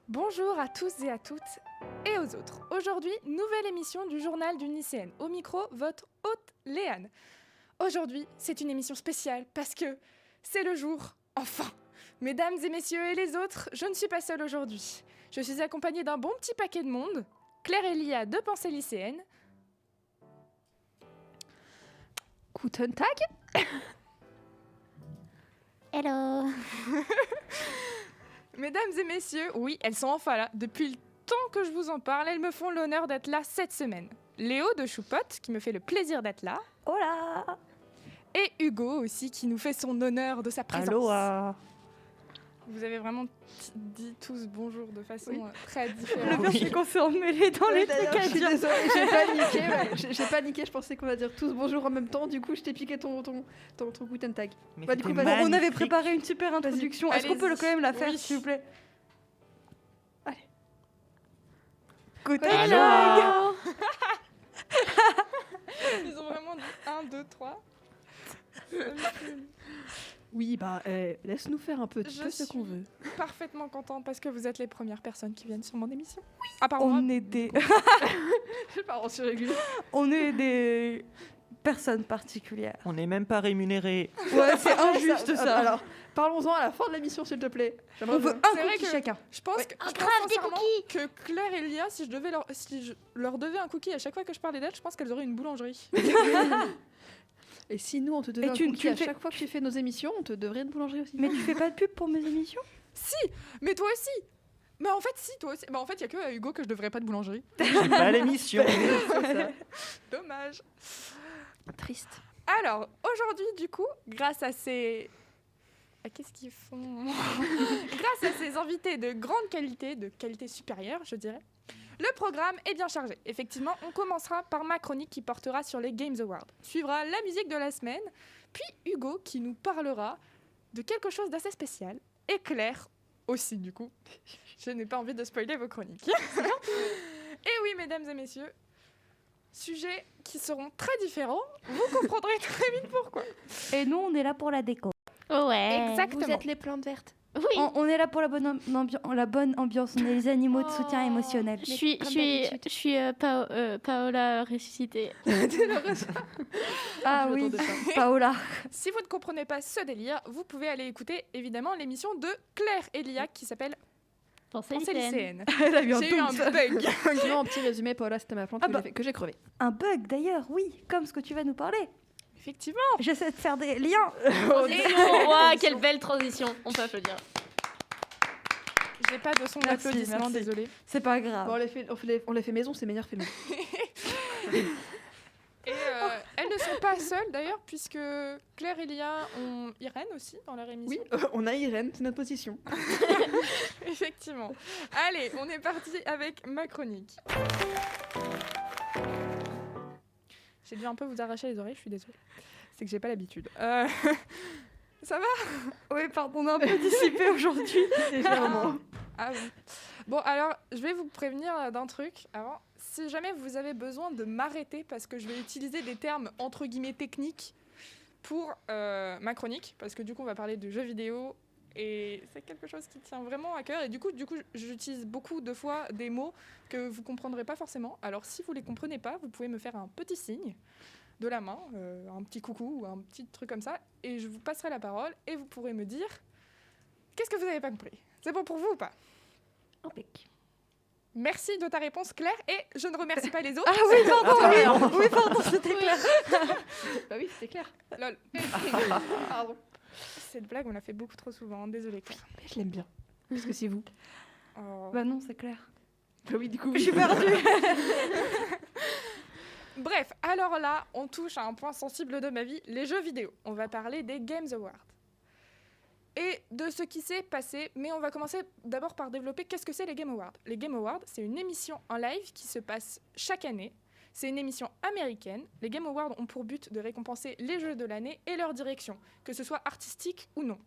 Bonjour à tous et à toutes et aux autres. Aujourd'hui, nouvelle émission du journal d'une lycéenne. Au micro, votre hôte Léane. Aujourd'hui, c'est une émission spéciale parce que c'est le jour, enfin. Mesdames et messieurs et les autres, je ne suis pas seule aujourd'hui. Je suis accompagnée d'un bon petit paquet de monde. Claire et Lia de Pensée lycéenne. Guten Tag. Hello. Mesdames et messieurs, oui, elles sont enfin là. Depuis le temps que je vous en parle, elles me font l'honneur d'être là cette semaine. Léo de Choupotte, qui me fait le plaisir d'être là. Hola. Et Hugo aussi, qui nous fait son honneur de sa présence. Aloha. Vous avez vraiment dit tous bonjour de façon très différente. Le pire, c'est qu'on s'est emmêlés dans les trucs à Je suis dire. désolée, j'ai paniqué. J'ai paniqué, je pensais qu'on va dire tous bonjour en même temps. Du coup, je t'ai piqué ton Guten Tag. Bah, du coup, on avait préparé une super introduction. Est-ce qu'on peut quand même la faire, Oui. s'il vous plaît? Allez. Guten Hello. Tag. Ils ont vraiment dit 1, 2, 3. Oui, bah, laisse-nous faire un peu Je ce qu'on suis- veut. Parfaitement contente parce que vous êtes les premières personnes qui viennent sur mon émission. Oui. À part moi. On est des... Je pars en surrégulier. on est des personnes particulières. On n'est même pas rémunéré. Ouais, c'est injuste ça. Alors, parlons-en à la fin de l'émission, s'il te plaît. On veut bien. un C'est vrai cookie que- chacun. Je pense, Ouais. que, Un je pense grave des sincèrement cookies. que Claire et Lia, si je leur devais un cookie à chaque fois que je parlais d'elles, je pense qu'elles auraient une boulangerie. Et si nous, on te devait Et un tu cookie le à fais- chaque fois que tu fais nos émissions, on te devrait une boulangerie aussi. Mais tu fais pas de pub pour mes émissions? Si, mais toi aussi. Mais en fait, si, toi aussi. Bah, en fait, il y a que à Hugo que je devrais pas de boulangerie. J'ai pas l'émission. C'est ça. Dommage. Triste. Alors, aujourd'hui, du coup, grâce à ces... Qu'est-ce qu'ils font Grâce à ces invités de grande qualité, de qualité supérieure, je dirais, le programme est bien chargé. Effectivement, on commencera par ma chronique qui portera sur les Games Awards. Suivra la musique de la semaine, puis Hugo qui nous parlera de quelque chose d'assez spécial, et Claire aussi, du coup. Je n'ai pas envie de spoiler vos chroniques. Et oui, mesdames et messieurs, sujets qui seront très différents. Vous comprendrez très vite pourquoi. Et nous, on est là pour la déco. Ouais. Exactement. Vous êtes les plantes vertes. Oui. On est là pour la bonne ambiance. On est les animaux de soutien Oh. émotionnel. Je suis Paola ressuscitée. Ah Je oui, m'attendais pas. Paola. Si vous ne comprenez pas ce délire, vous pouvez aller écouter évidemment l'émission de Claire Elia qui s'appelle Pensée Pensée lycéenne. lycéenne. Elle a eu un J'ai eu un doute. bug. Sinon, en petit résumé, Paola, c'était ma plante Ah bah. que j'ai crevée. Un bug d'ailleurs, oui, comme ce que tu vas nous parler. Effectivement. J'essaie de faire des liens. Waouh, quelle belle transition. On peut applaudir. J'ai pas de son Merci, d'applaudissement, merci. désolée. C'est pas grave. Bon, on les fait maison, c'est meilleur fait maison. Et elles ne sont pas seules d'ailleurs, puisque Claire et Lia ont Irène aussi dans leur émission. Oui, on a Irène, c'est notre position. Effectivement. Allez, on est parti avec ma chronique. J'ai dû un peu vous arracher les oreilles, je suis désolée. C'est que j'ai pas l'habitude. Ça va? Oui, pardon, on a un peu dissipé aujourd'hui. Légèrement. Ah oui. Bon, alors, je vais vous prévenir d'un truc avant. Si jamais vous avez besoin de m'arrêter parce que je vais utiliser des termes entre guillemets techniques pour ma chronique, parce que du coup, on va parler de jeux vidéo et c'est quelque chose qui tient vraiment à cœur. Et du coup, j'utilise beaucoup de fois des mots que vous comprendrez pas forcément. Alors, si vous les comprenez pas, vous pouvez me faire un petit signe de la main, un petit coucou ou un petit truc comme ça, et je vous passerai la parole et vous pourrez me dire qu'est-ce que vous n'avez pas compris. C'est bon pour vous ou pas? Merci de ta réponse, Claire, et je ne remercie pas les autres. Ah oui, pardon, oui, pardon, c'était clair. Bah oui, c'était clair. Lol. Pardon. Cette blague, on l'a fait beaucoup trop souvent. Désolée, Claire. Mais je l'aime bien. Parce que c'est vous. Oh. Bah non, c'est clair. Bah oui, du coup, Je suis perdue. Bref, alors là, on touche à un point sensible de ma vie, les jeux vidéo. On va parler des Games Awards. Et de ce qui s'est passé, mais on va commencer d'abord par développer qu'est-ce que c'est les Game Awards. Les Game Awards, c'est une émission en live qui se passe chaque année. C'est une émission américaine. Les Game Awards ont pour but de récompenser les jeux de l'année et leur direction, que ce soit artistique ou non.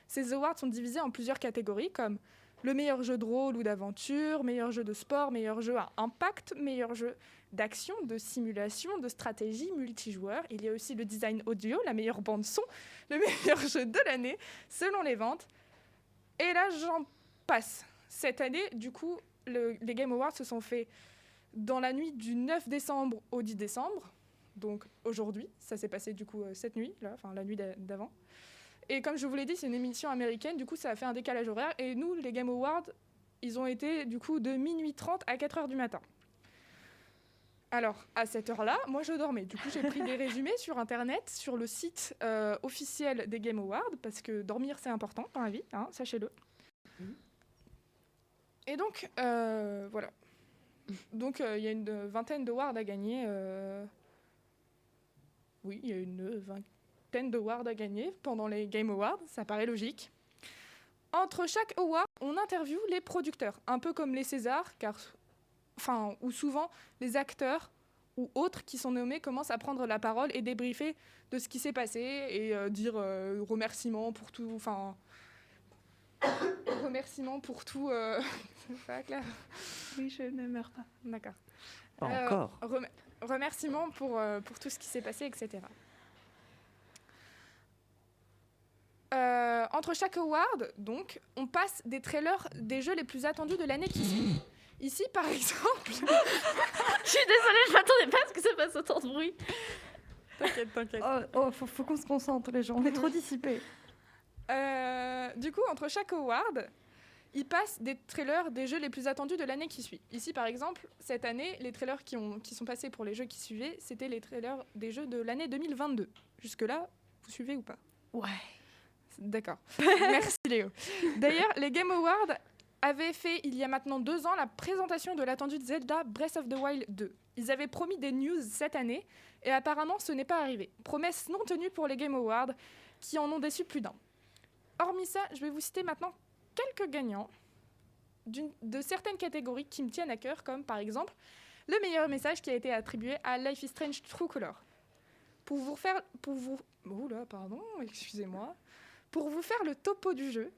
Ces awards sont divisés en plusieurs catégories comme le meilleur jeu de rôle ou d'aventure, meilleur jeu de sport, meilleur jeu à impact, meilleur jeu d'action, de simulation, de stratégie, multijoueur. Il y a aussi le design audio, la meilleure bande son, le meilleur jeu de l'année, selon les ventes. Et là, j'en passe. cette année, du coup, les Game Awards se sont faits dans la nuit du 9 décembre au 10 décembre. Donc aujourd'hui, ça s'est passé du coup cette nuit, là, enfin la nuit d'avant. Et comme je vous l'ai dit, c'est une émission américaine, du coup ça a fait un décalage horaire. Et nous, les Game Awards, ils ont été du coup de minuit 30 à 4h du matin. Alors, à cette heure-là, moi je dormais. Du coup, j'ai pris des résumés sur Internet, sur le site officiel des Game Awards, parce que dormir c'est important dans la vie, hein, sachez-le. Et donc, voilà. Donc, il y a une vingtaine d'awards à gagner. Oui, il y a une vingtaine d'awards à gagner pendant les Game Awards, ça paraît logique. Entre chaque award, on interviewe les producteurs, un peu comme les Césars, où souvent les acteurs ou autres qui sont nommés commencent à prendre la parole et débriefer de ce qui s'est passé et dire remerciements pour tout. Remerciements pour tout. C'est pas clair. Oui, je ne meurs pas. D'accord. Pas encore. Remerciements pour tout ce qui s'est passé, etc. Entre chaque award, donc, on passe des trailers des jeux les plus attendus de l'année qui suit. Ici, par exemple... Je suis désolée, je m'attendais pas à ce que ça fasse autant de bruit. T'inquiète. Faut qu'on se concentre, les gens. On est trop dissipés. Du coup, entre chaque award, ils passent des trailers des jeux les plus attendus de l'année qui suit. Ici, par exemple, cette année, les trailers qui sont passés pour les jeux qui suivaient, c'était les trailers des jeux de l'année 2022. Jusque-là, vous suivez ou pas ? Ouais. D'accord. Merci Léo. D'ailleurs, les Game Awards avaient fait, il y a maintenant 2 ans, la présentation de l'attendu Zelda Breath of the Wild 2. Ils avaient promis des news cette année, et apparemment, ce n'est pas arrivé. Promesse non tenue pour les Game Awards, qui en ont déçu plus d'un. Hormis ça, je vais vous citer maintenant quelques gagnants de certaines catégories qui me tiennent à cœur, comme par exemple le meilleur message qui a été attribué à Life is Strange True Color. Pour vous faire le topo du jeu,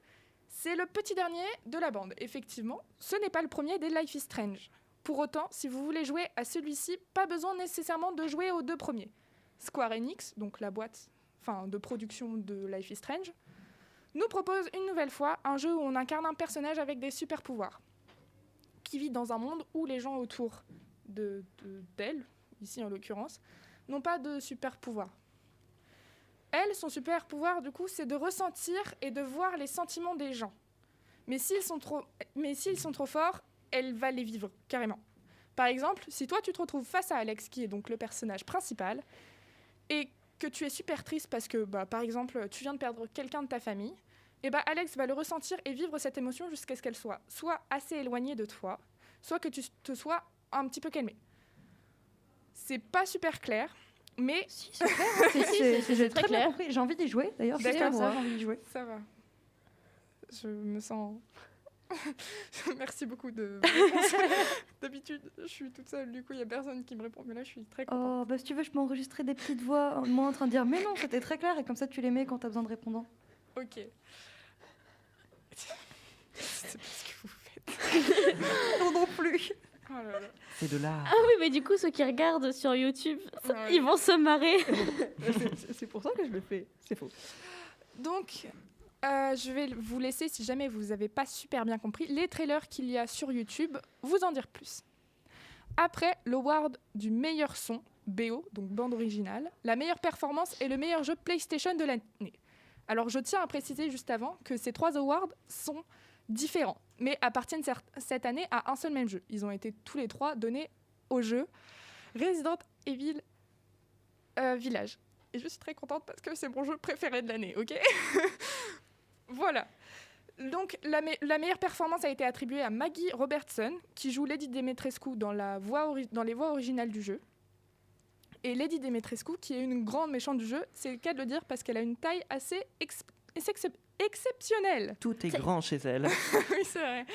c'est le petit dernier de la bande. Effectivement, ce n'est pas le premier des Life is Strange. Pour autant, si vous voulez jouer à celui-ci, pas besoin nécessairement de jouer aux 2 premiers. Square Enix, donc la boîte de production de Life is Strange, nous propose une nouvelle fois un jeu où on incarne un personnage avec des super pouvoirs, qui vit dans un monde où les gens autour d'elle, ici en l'occurrence, n'ont pas de super pouvoirs. Elle, son super pouvoir, du coup, c'est de ressentir et de voir les sentiments des gens. Mais s'ils sont trop forts, elle va les vivre, carrément. Par exemple, si toi, tu te retrouves face à Alex, qui est donc le personnage principal, et que tu es super triste parce que, par exemple, tu viens de perdre quelqu'un de ta famille, et Alex va le ressentir et vivre cette émotion jusqu'à ce qu'elle soit assez éloignée de toi, soit que tu te sois un petit peu calmé. C'est pas super clair, mais... Si, c'est clair. C'est très très bien clair. compris. J'ai envie d'y jouer, d'ailleurs. D'accord, j'ai envie d'y jouer. Ça va. Je me sens... Merci beaucoup de... D'habitude, je suis toute seule, du coup, il n'y a personne qui me répond, mais là, je suis très contente. Si tu veux, je peux enregistrer des petites voix, moi en train de dire « Mais non, c'était très clair », et comme ça, tu les mets quand tu as besoin de répondants. Ok. C'est pas ce que vous faites. Non plus. Oh là là. C'est de l'art. Ah oui, mais du coup, ceux qui regardent sur YouTube, Ouais. ils vont se marrer. C'est pour ça que je le fais. C'est faux. Donc, je vais vous laisser, si jamais vous n'avez pas super bien compris, les trailers qu'il y a sur YouTube, vous en dire plus. Après, l'award du meilleur son, BO, donc bande originale, la meilleure performance et le meilleur jeu PlayStation de l'année. Alors, je tiens à préciser juste avant que ces 3 awards sont différents, mais appartiennent cette année à un seul même jeu. Ils ont été tous les 3 donnés au jeu Resident Evil Village. Et je suis très contente parce que c'est mon jeu préféré de l'année, ok? Voilà. Donc, la meilleure performance a été attribuée à Maggie Robertson, qui joue Lady Dimitrescu dans les voix originales du jeu. Et Lady Dimitrescu, qui est une grande méchante du jeu, c'est le cas de le dire parce qu'elle a une taille assez exceptionnelle. Tout est grand chez elle. Oui, c'est vrai.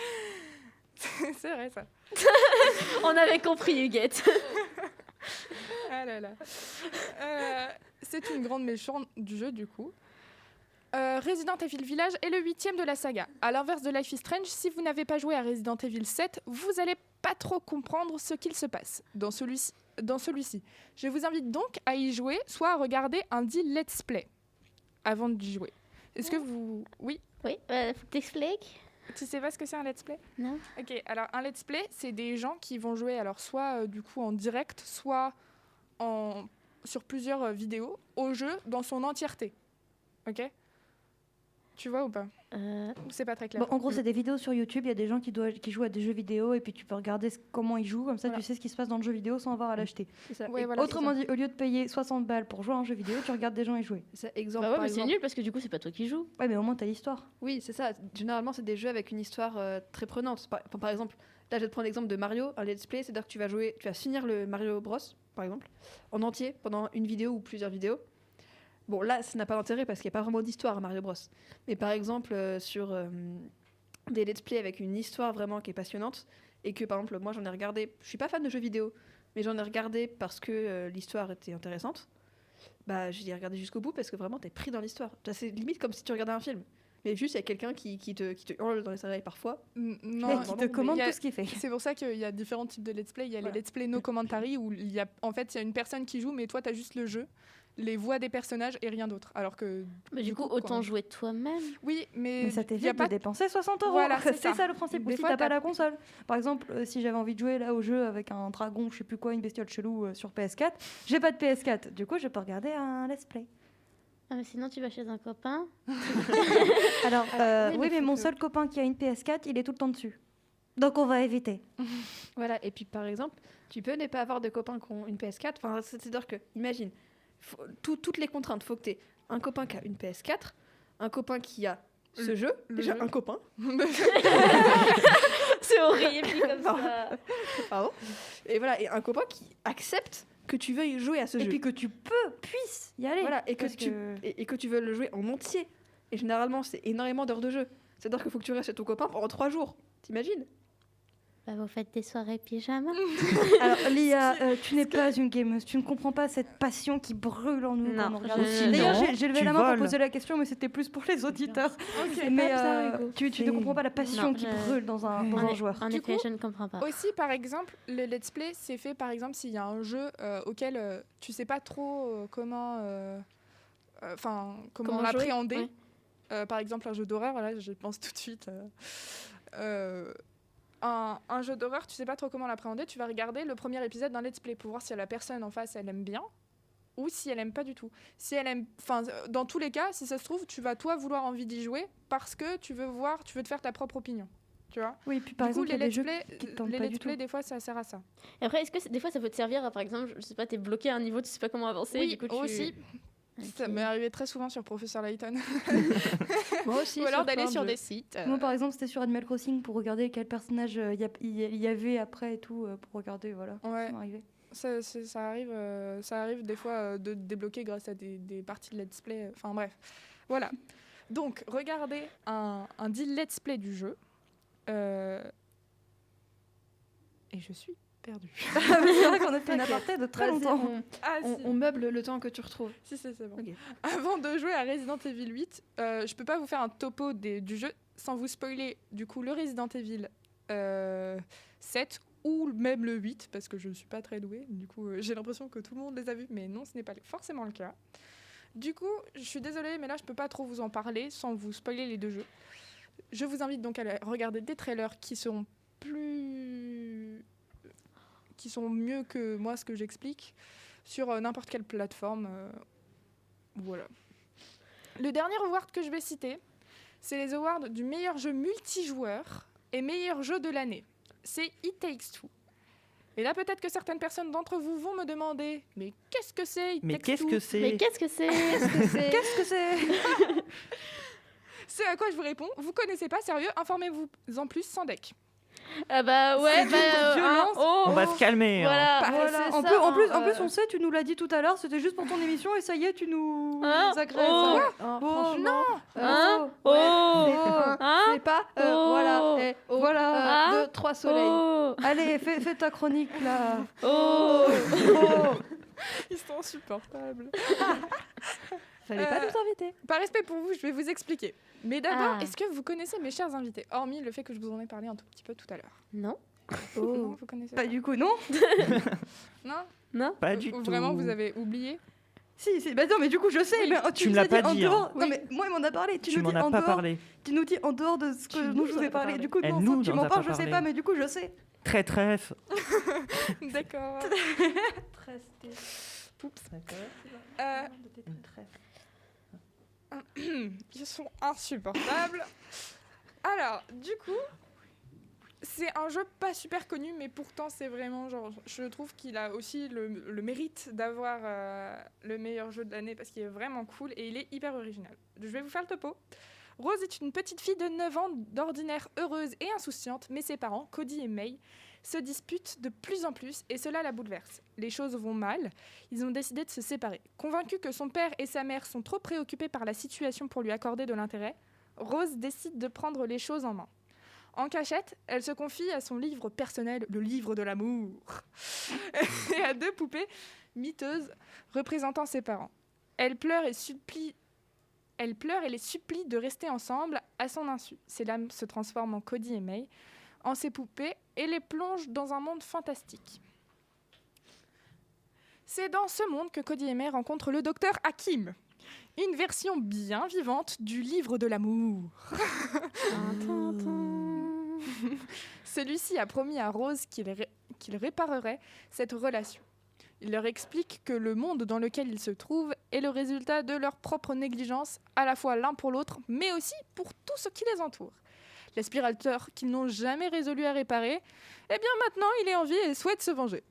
C'est vrai, ça. On avait compris, Huguette. Ah là là. C'est une grande méchante du jeu, du coup. Resident Evil Village est le 8e de la saga. À l'inverse de Life is Strange, si vous n'avez pas joué à Resident Evil 7, vous n'allez pas trop comprendre ce qu'il se passe dans celui-ci. Je vous invite donc à y jouer, soit à regarder un dit let's play avant d'y jouer. Est-ce que vous... Oui, Oui, faut que t'expliques. Tu sais pas ce que c'est un let's play? Non. Ok, alors un let's play, c'est des gens qui vont jouer alors soit du coup en direct, soit sur plusieurs vidéos au jeu dans son entièreté. Ok? Tu vois ou pas? Ou c'est pas très clair? Bon, en gros, c'est des vidéos sur YouTube. Il y a des gens qui jouent à des jeux vidéo et puis tu peux regarder comment ils jouent. Comme ça, Voilà. tu sais ce qui se passe dans le jeu vidéo sans avoir à l'acheter. C'est ça. Ouais, Et voilà, Autrement dit, au lieu de payer 60 balles pour jouer à un jeu vidéo, tu regardes des gens y jouer. c'est ça, exemple, Bah ouais, par mais c'est exemple. nul parce que du coup, c'est pas toi qui joues. Ouais, mais au moins, t'as l'histoire. Oui, c'est ça. Généralement, c'est des jeux avec une histoire très prenante. Par exemple, là, je vais te prendre l'exemple de Mario, un let's play, c'est-à-dire que tu vas finir le Mario Bros, par exemple, en entier pendant une vidéo ou plusieurs vidéos. Bon, là, ça n'a pas d'intérêt parce qu'il n'y a pas vraiment d'histoire à Mario Bros. Mais par exemple, sur des let's play avec une histoire vraiment qui est passionnante, et que par exemple, moi, j'en ai regardé, je suis pas fan de jeux vidéo, mais j'en ai regardé parce que l'histoire était intéressante. Bah, je l'ai regardé jusqu'au bout parce que vraiment, t'es pris dans l'histoire. C'est limite comme si tu regardais un film. Mais juste, il y a quelqu'un qui te hurle dans les oreilles parfois. Non, Et qui te commande il y a- tout ce qu'il fait. C'est pour ça qu'il y a différents types de let's play. Il y a Voilà. les let's play no commentary où il y a une personne qui joue, mais toi, tu as juste le jeu, les voix des personnages et rien d'autre. Alors que. Mais du coup, autant jouer toi-même. Oui, mais. Mais ça il y a t'évite pas de dépenser 60 euros. Voilà, c'est c'est ça. le principe. Des Ou si fois, t'as pas t'as- la console. Par exemple, si j'avais envie de jouer là au jeu avec un dragon, je sais plus quoi, une bestiole chelou sur PS4, j'ai pas de PS4. Du coup, je peux regarder un let's play. Ah, mais sinon, tu vas chez un copain. Alors, Oui, oui, mais mais faut mon que- seul copain qui a une PS4, il est tout le temps dessus. Donc, on va éviter. Voilà, et puis par exemple, tu peux ne pas avoir de copains qui ont une PS4. Enfin, c'est-à-dire que, imagine, toutes les contraintes, faut que tu aies un copain qui a une PS4, un copain qui a ce jeu, déjà jeu. un copain, C'est horrible comme ça. pardon, et voilà, et un copain qui accepte que tu veuilles jouer à ce Et jeu. puis que tu puisses y aller. Voilà, et que, Parce et que tu veux le jouer en entier. Et généralement, c'est énormément d'heures de jeu. C'est-à-dire qu'il faut que tu restes chez ton copain pendant 3 jours. T'imagines? Bah, vous faites des soirées pyjama. Alors, Lia, tu n'es pas une gameuse. Tu ne comprends pas cette passion qui brûle en nous Non, quand on regarde. je- D'ailleurs, non, j'ai levé tu la main voles. pour poser la question, mais c'était plus pour les auditeurs. Ok. Mais pas bizarre, Hugo. tu ne comprends pas la passion Non, qui je- brûle dans un joueur. En Du effet, coup, je ne comprends pas. Aussi, par exemple, le let's play, c'est fait par exemple s'il y a un jeu auquel tu sais pas trop comment Comment jouer, l'appréhender. ouais. Par exemple, un jeu d'horreur, là, je pense tout de suite. Un jeu d'horreur, tu sais pas trop comment l'appréhender, tu vas regarder le premier épisode d'un let's play pour voir si la personne en face, elle aime bien ou si elle aime pas du tout. Si elle aime, enfin, dans tous les cas, si ça se trouve, tu vas toi vouloir envie d'y jouer parce que tu veux te faire ta propre opinion. Tu vois? Oui, puis par Du coup, exemple, il y a des jeux play, qui te tentent les pas let's du play, tout. des fois, ça sert à ça. Et après, est-ce que des fois ça peut te servir, par exemple, je sais pas, t'es bloqué à un niveau, tu sais pas comment avancer, Oui, du coup tu... aussi. Ok. Ça m'est arrivé très souvent sur Professeur Layton. Moi aussi. Ou alors sur d'aller plein de sur jeux. des sites. Moi, par exemple, c'était sur Animal Crossing pour regarder quel personnage il y avait après et tout, pour regarder, voilà. Ouais. Ça m'est arrivé. Ça arrive des fois de débloquer grâce à des parties de let's play. Enfin bref. Voilà. Donc, regardez un dit let's play du jeu. Et je suis perdue. C'est vrai qu'on a fait une aparté de très Vas-y, longtemps. Ah, on meuble le temps que tu retrouves. Si, c'est bon. Ok. Avant de jouer à Resident Evil 8, je peux pas vous faire un topo du jeu sans vous spoiler du coup le Resident Evil 7 ou même le 8 parce que je ne suis pas très douée. Du coup, j'ai l'impression que tout le monde les a vus, mais non, ce n'est pas forcément le cas. Du coup, je suis désolée, mais là, je peux pas trop vous en parler sans vous spoiler les deux jeux. Je vous invite donc à regarder des trailers qui sont mieux que moi ce que j'explique sur n'importe quelle plateforme. Voilà. Le dernier award que je vais citer, c'est les awards du meilleur jeu multijoueur et meilleur jeu de l'année. C'est It Takes Two. Et là, peut-être que certaines personnes d'entre vous vont me demander « Mais qu'est-ce que c'est It Mais Takes qu'est-ce Two que c'est? Mais qu'est-ce que c'est? Qu'est-ce que c'est? C'est à quoi je vous réponds « Vous connaissez pas, sérieux, informez-vous en plus sans deck. Ah bah ouais, bah... violence. On va se calmer. hein. Voilà. Voilà. c'est En ça, plus, hein, en plus, on sait, tu nous l'as dit tout à l'heure, c'était juste pour ton émission et ça y est, tu nous Hein agresses. Oh. hein. Franchement, Hein? Oh. Oh. Hein? c'est pas... Oh. Voilà. Voilà. Hein? 2, 3 soleils. Oh. Allez, fais ta chronique là. Oh. Oh. Ils sont insupportables. Fallait pas nous inviter. Par respect pour vous, je vais vous expliquer. Mais d'abord, Ah. est-ce que vous connaissez mes chers invités? Hormis le fait que je vous en ai parlé un tout petit peu tout à l'heure. Non. Non, vous connaissez Bah du coup non. Non Non. Pas du Ou tout. vraiment, vous avez oublié? Si, bah non, mais du coup, je sais. Oui. Mais Tu me nous l'as as pas en dit, hein. dehors. Non, Oui. mais moi, il m'en a parlé. Tu nous m'en dis as en pas dehors. parlé. Tu nous dis en dehors de ce que Tu dont nous je vous en ai as pas parlé. parlé. Du coup, Elle non, nous tu en m'en a parles, pas je sais parlé. pas, mais du coup, je sais. Traîtresse. D'accord. Oups. Ils sont insupportables. Alors, du coup, c'est un jeu pas super connu, mais pourtant c'est vraiment genre, je trouve qu'il a aussi le mérite d'avoir le meilleur jeu de l'année parce qu'il est vraiment cool et il est hyper original. Je vais vous faire le topo. Rose est une petite fille de 9 ans, d'ordinaire heureuse et insouciante, mais ses parents, Cody et May, se disputent de plus en plus et cela la bouleverse. Les choses vont mal, ils ont décidé de se séparer. Convaincue que son père et sa mère sont trop préoccupés par la situation pour lui accorder de l'intérêt, Rose décide de prendre les choses en main. En cachette, elle se confie à son livre personnel, le livre de l'amour, et à 2 poupées miteuses représentant ses parents. Elle pleure et les supplie de rester ensemble à son insu. Ses lames se transforment en Cody et May, en ses poupées, et les plongent dans un monde fantastique. C'est dans ce monde que Cody et May rencontrent le docteur Hakim, une version bien vivante du livre de l'amour. Celui-ci a promis à Rose qu'il réparerait cette relation. Il leur explique que le monde dans lequel ils se trouvent est le résultat de leur propre négligence, à la fois l'un pour l'autre, mais aussi pour tout ce qui les entoure. L'aspirateur qu'ils n'ont jamais résolu à réparer, eh bien maintenant il est en vie et souhaite se venger.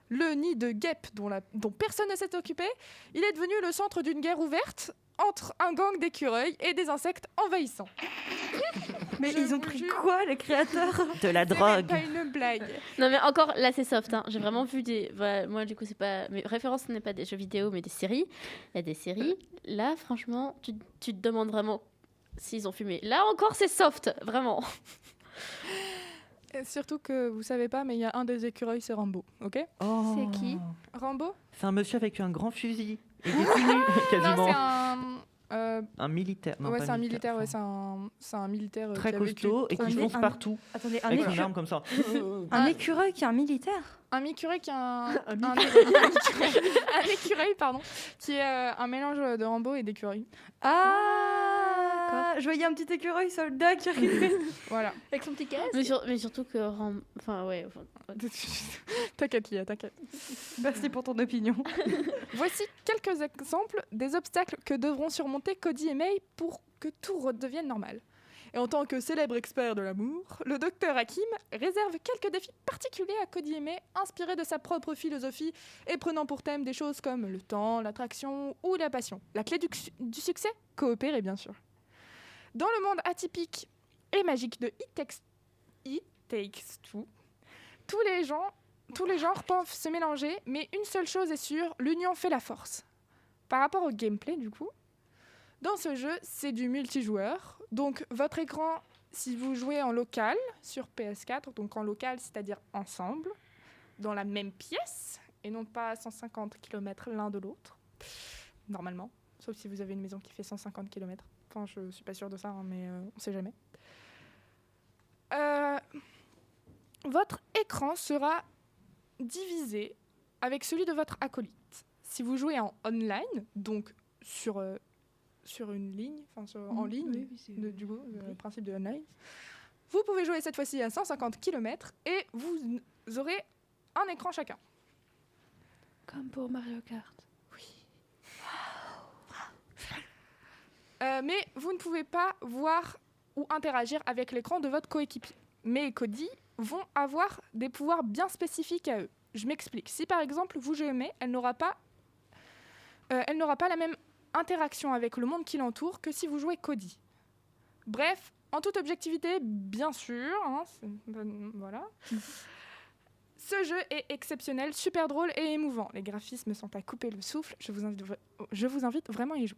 Le nid de guêpes dont personne ne s'est occupé, il est devenu le centre d'une guerre ouverte entre un gang d'écureuils et des insectes envahissants. Mais Je ils ont vous pris jure. quoi, les créateurs? De la C'est même drogue. pas une blague. Non mais encore là c'est soft, hein. J'ai vraiment vu des... Voilà, moi du coup c'est pas... Mes références ce n'est pas des jeux vidéo mais des séries. Il y a des séries. Là franchement tu te demandes vraiment s'ils ont fumé. Là encore c'est soft, vraiment. Et surtout que vous savez pas, mais il y a un des écureuils, c'est Rambo, ok? Oh. C'est qui? Rambo? C'est un monsieur avec un grand fusil. Et des tenues, Non, quasiment. c'est un... Un militaire. Non, ouais, pas c'est un militaire, ouais, enfin, c'est un militaire très qui a vécu costaud et trop qui longtemps. fonce partout. Attendez, Avec son arme comme ça. un écureuil qui est un militaire? Un écureuil qui est un écureuil, pardon, qui est un mélange de Rambo et d'écureuil. Ah, je voyais un petit écureuil soldat qui arrivait. Voilà. Avec son petit casque. Mais surtout que... Enfin ouais... T'inquiète, Lia, t'inquiète. Merci pour ton opinion. Voici quelques exemples des obstacles que devront surmonter Cody et May pour que tout redevienne normal. Et en tant que célèbre expert de l'amour, le docteur Hakim réserve quelques défis particuliers à Cody et May, inspirés de sa propre philosophie et prenant pour thème des choses comme le temps, l'attraction ou la passion. La clé du succès? Coopérer, bien sûr. Dans le monde atypique et magique de It Takes Two, tous les genres peuvent se mélanger, mais une seule chose est sûre, l'union fait la force. Par rapport au gameplay, du coup, dans ce jeu, c'est du multijoueur. Donc, votre écran, si vous jouez en local sur PS4, donc en local, c'est-à-dire ensemble, dans la même pièce, et non pas à 150 km l'un de l'autre, normalement, sauf si vous avez une maison qui fait 150 km. Enfin, je suis pas sûre de ça, hein, mais on sait jamais. Votre écran sera divisé avec celui de votre acolyte. Si vous jouez en online, donc sur une ligne, en ligne, du coup, le principe de online, vous pouvez jouer cette fois-ci à 150 km et vous aurez un écran chacun. Comme pour Mario Kart. Mais vous ne pouvez pas voir ou interagir avec l'écran de votre coéquipier. Mais et Cody vont avoir des pouvoirs bien spécifiques à eux. Je m'explique. Si par exemple vous jouez May, elle n'aura pas la même interaction avec le monde qui l'entoure que si vous jouez Cody. Bref, en toute objectivité, bien sûr, hein, voilà. Ce jeu est exceptionnel, super drôle et émouvant. Les graphismes sont à couper le souffle. Je vous invite vraiment à y jouer.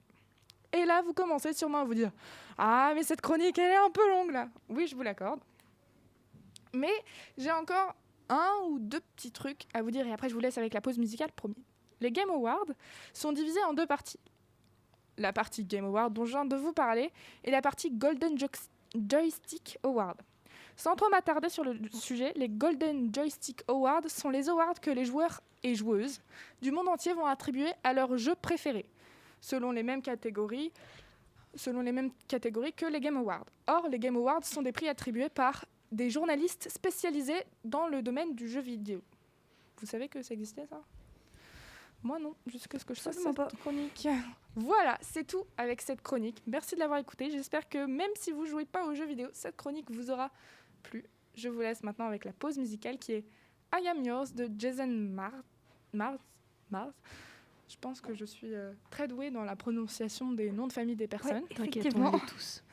Et là, vous commencez sûrement à vous dire « Ah, mais cette chronique, elle est un peu longue, là !» Oui, je vous l'accorde. Mais j'ai encore un ou deux petits trucs à vous dire, et après, je vous laisse avec la pause musicale, promis. Les Game Awards sont divisés en deux parties. La partie Game Award dont je viens de vous parler, et la partie Golden Joystick Award. Sans trop m'attarder sur le sujet, les Golden Joystick Awards sont les awards que les joueurs et joueuses du monde entier vont attribuer à leur jeu préféré, selon les mêmes catégories que les Game Awards. Or, les Game Awards sont des prix attribués par des journalistes spécialisés dans le domaine du jeu vidéo. Vous savez que ça existait, ça ? Moi non, jusqu'à ce que je fasse Absolument cette chronique. Voilà, c'est tout avec cette chronique. Merci de l'avoir écoutée. J'espère que même si vous ne jouez pas aux jeux vidéo, cette chronique vous aura plu. Je vous laisse maintenant avec la pause musicale qui est I Am Yours de Jason Mars. Je pense que je suis très douée dans la prononciation des noms de famille des personnes. Ouais, effectivement. on l'est tous.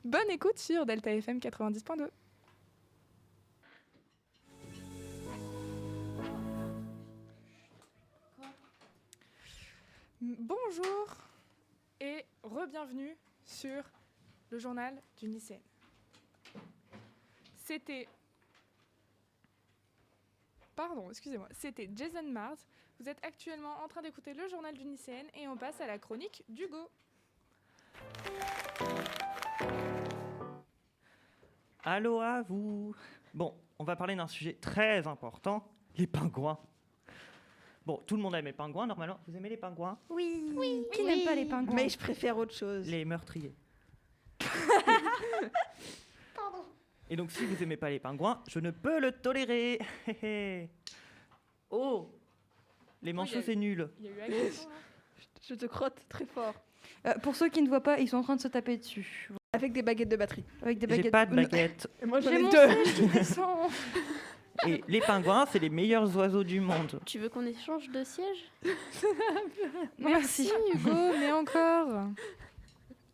Bonne écoute sur Delta FM 90.2. Bonjour et re-bienvenue sur le journal du lycéen. C'était Jason Mars. Vous êtes actuellement en train d'écouter le journal du lycéen et on passe à la chronique d'Hugo. Allô à vous. Bon, on va parler d'un sujet très important, les pingouins. Bon, tout le monde aime les pingouins, normalement. Vous aimez les pingouins? Oui. Qui n'aime pas les pingouins? Mais je préfère autre chose. Les meurtriers. Et donc, si vous aimez pas les pingouins, je ne peux le tolérer. Oh, les manchots, c'est nul. Il y a eu agression là. Je te crotte très fort. Pour ceux qui ne voient pas, ils sont en train de se taper dessus. Avec des baguettes de batterie. Avec des J'ai baguettes. pas de baguette. Et moi j'en J'ai ai mon deux. sèche qui descend. Et les pingouins, c'est les meilleurs oiseaux du monde. Tu veux qu'on échange de siège? Merci Hugo, mais encore.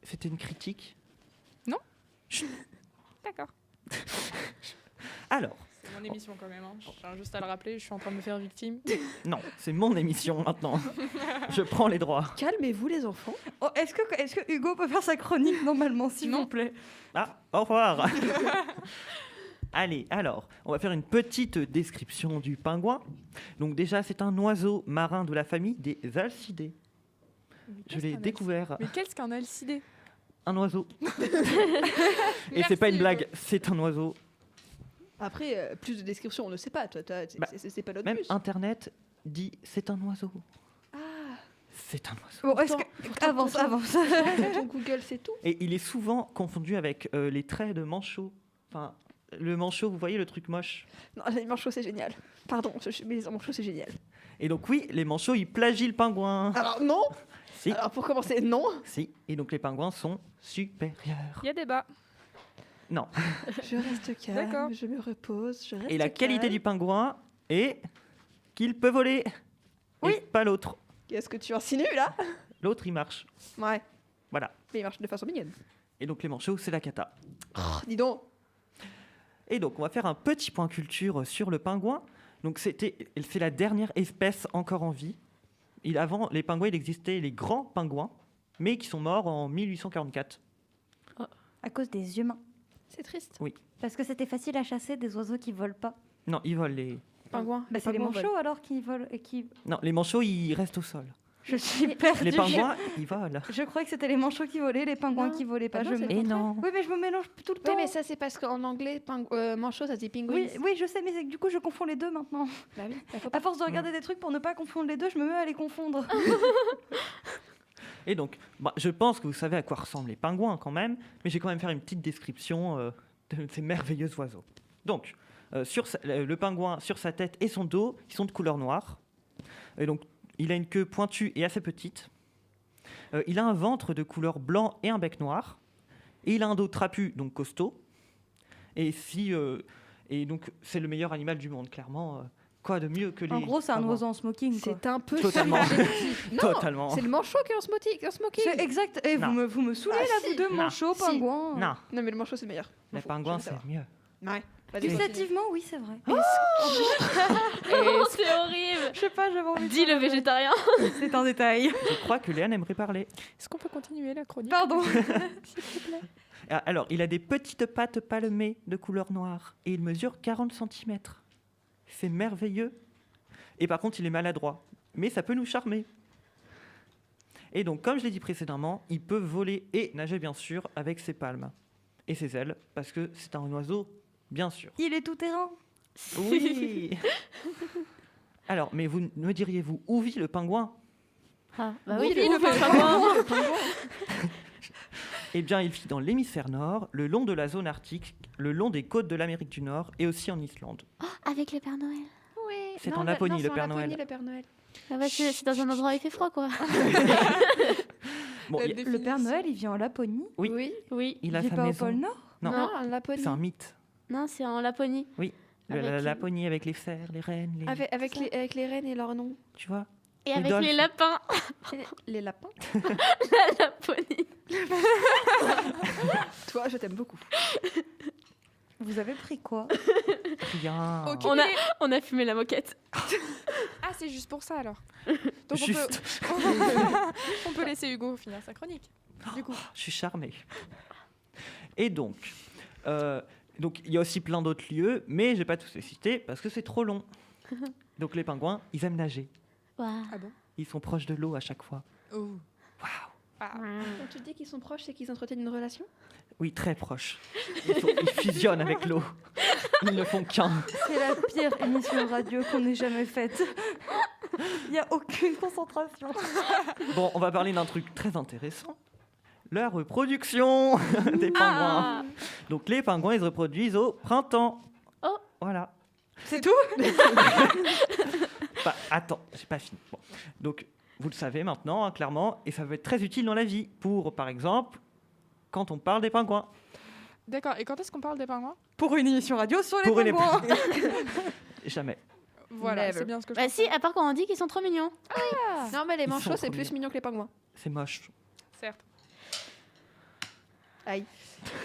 C'était une critique. D'accord. Alors, C'est mon émission quand même. Je tiens juste à le rappeler, je suis en train de me faire victime. non, c'est mon émission maintenant. Je prends les droits. Calmez-vous les enfants. Oh, est-ce que Hugo peut faire sa chronique normalement, s'il Non. vous plaît? Ah, au revoir. Allez, alors, on va faire une petite description du pingouin. Donc déjà, c'est un oiseau marin de la famille des alcidés. Je l'ai découvert. Mais qu'est-ce qu'un alcidé? Un oiseau. Et Merci, c'est pas une Hugo. blague, c'est un oiseau. Après, plus de description, on ne sait pas. Toi, Bah, c'est pas notre Même plus. Internet dit c'est un oiseau. Ah, C'est un oiseau. Bon, est-ce que... Avance. ton Google, c'est tout. Et il est souvent confondu avec les traits de manchot. Enfin, le manchot, vous voyez le truc moche. Non, les manchots, c'est génial. Pardon, mais les manchots, c'est génial. Et donc oui, les manchots, ils plagient le pingouin. Alors non. Si, Alors pour commencer, non. si. Et donc les pingouins sont supérieurs. Il y a débat. Non. Je reste calme, D'accord. je me repose, je reste Et la qualité calme. du pingouin est qu'il peut voler. Oui. Et pas l'autre. Qu'est-ce que tu insinues là? L'autre, il marche. Ouais, Voilà. mais il marche de façon mignonne. Et donc les manchots, c'est la cata. Oh, dis donc. Et donc on va faire un petit point culture sur le pingouin. Donc c'est la dernière espèce encore en vie. Avant, les pingouins, il existait les grands pingouins, mais qui sont morts en 1844. À cause des humains. C'est triste. Parce que c'était facile à chasser des oiseaux qui volent pas. Non, ils volent les... Pingouin. Bah, c'est les manchots alors qui volent et qui... Non, les manchots, ils restent au sol. Je suis perdue. Les pingouins, ils volent. Je croyais que c'était les manchots qui volaient, les pingouins Non. qui volaient pas. Ah non, je c'est me- le Et non. Oui, mais je me mélange tout le temps. Oui, mais ça, c'est parce qu'en anglais, manchot, ça se dit penguins. Oui, je sais, mais c'est que du coup, je confonds les deux maintenant. Bah oui, bah, faut pas. À force de regarder des trucs pour ne pas confondre les deux, je me mets à les confondre. Et donc, je pense que vous savez à quoi ressemblent les pingouins quand même, mais je vais quand même faire une petite description de ces merveilleux oiseaux. Donc, le pingouin, sur sa tête et son dos, ils sont de couleur noire. Et donc, il a une queue pointue et assez petite. Il a un ventre de couleur blanc et un bec noir. Et il a un dos trapu, donc costaud. Et donc, c'est le meilleur animal du monde, clairement. Quoi de mieux que les En gros, c'est un pingouins. oiseau en smoking. quoi. C'est un peu. Totalement. Non, Totalement. c'est le manchot qui est en smoking. C'est exact. Et Non. vous me saoulez Ah, là, si. vous deux, Non. manchots, Si. pingouins. Non, Non, mais le manchot, c'est le meilleur. les Faut- pingouins, je c'est veux savoir. mieux. Ouais. Vas-y, continue. Gustativement, oui, c'est vrai. C'est horrible. Je sais pas, j'avais envie de Dis faire le végétarien. C'est un détail. Je crois que Léane aimerait parler. Est-ce qu'on peut continuer la chronique? Pardon. Alors, il a des petites pattes palmées de couleur noire et il mesure 40 cm. C'est merveilleux. Et par contre, il est maladroit. Mais ça peut nous charmer. Et donc, comme je l'ai dit précédemment, il peut voler et nager, bien sûr, avec ses palmes. et ses ailes, parce que c'est un oiseau, bien sûr. Il est tout terrain. Oui. Alors, mais me diriez-vous où vit le pingouin? Ah, bah Oui, oui, le pingouin. Eh bien, il vit dans l'hémisphère nord, le long de la zone arctique, le long des côtes de l'Amérique du Nord et aussi en Islande. Avec le Père Noël. Oui. C'est en Laponie, le Père Noël. le Père Noël. Ah bah, c'est dans un endroit où il fait froid, quoi. Bon, La il, définition. Le Père Noël, il vient en Laponie. Oui. Oui. il a il est sa pas maison. au pôle Nord. Non, Non. en Laponie. c'est un mythe. Non, c'est en Laponie. Avec La les- Laponie avec les cerfs, les rennes, les... Avec les reines et leurs noms. tu vois. Et avec Rudolph. les lapins. Les lapins. La Laponie. Toi, je t'aime beaucoup. Vous avez pris quoi? Rien. Aucune On a- idée. On a fumé la moquette. Ah, c'est juste pour ça alors. Donc Juste. on peut laisser Hugo finir sa chronique. Du coup. Je suis charmé. Et donc, il y a aussi plein d'autres lieux, mais je vais pas tous les citer parce que c'est trop long. Donc les pingouins, ils aiment nager. Waouh. Ah bon? Ils sont proches de l'eau à chaque fois. Oh. Waouh. Ah. Quand tu dis qu'ils sont proches, c'est qu'ils entretiennent une relation? Oui, très proches. Ils fusionnent avec l'eau. Ils ne font qu'un. C'est la pire émission de radio qu'on ait jamais faite. Il n'y a aucune concentration. Bon, on va parler d'un truc très intéressant. La reproduction des pingouins. Ah. Donc les pingouins, ils se reproduisent au printemps. Oh. Voilà. C'est tout? Bah, attends, j'ai pas fini. Bon. Donc, vous le savez maintenant, hein, clairement, et ça va être très utile dans la vie. Pour, par exemple, quand on parle des pingouins. D'accord. Et quand est-ce qu'on parle des pingouins? Pour une émission radio sur les Pour une pingouins. Jamais. Voilà, Never. c'est bien ce que je Bah pensais. si, à part quand on dit qu'ils sont trop mignons. Non, mais les Ils manchots, sont c'est trop plus mignons. mignon que les pingouins. C'est moche. Certes. Aïe.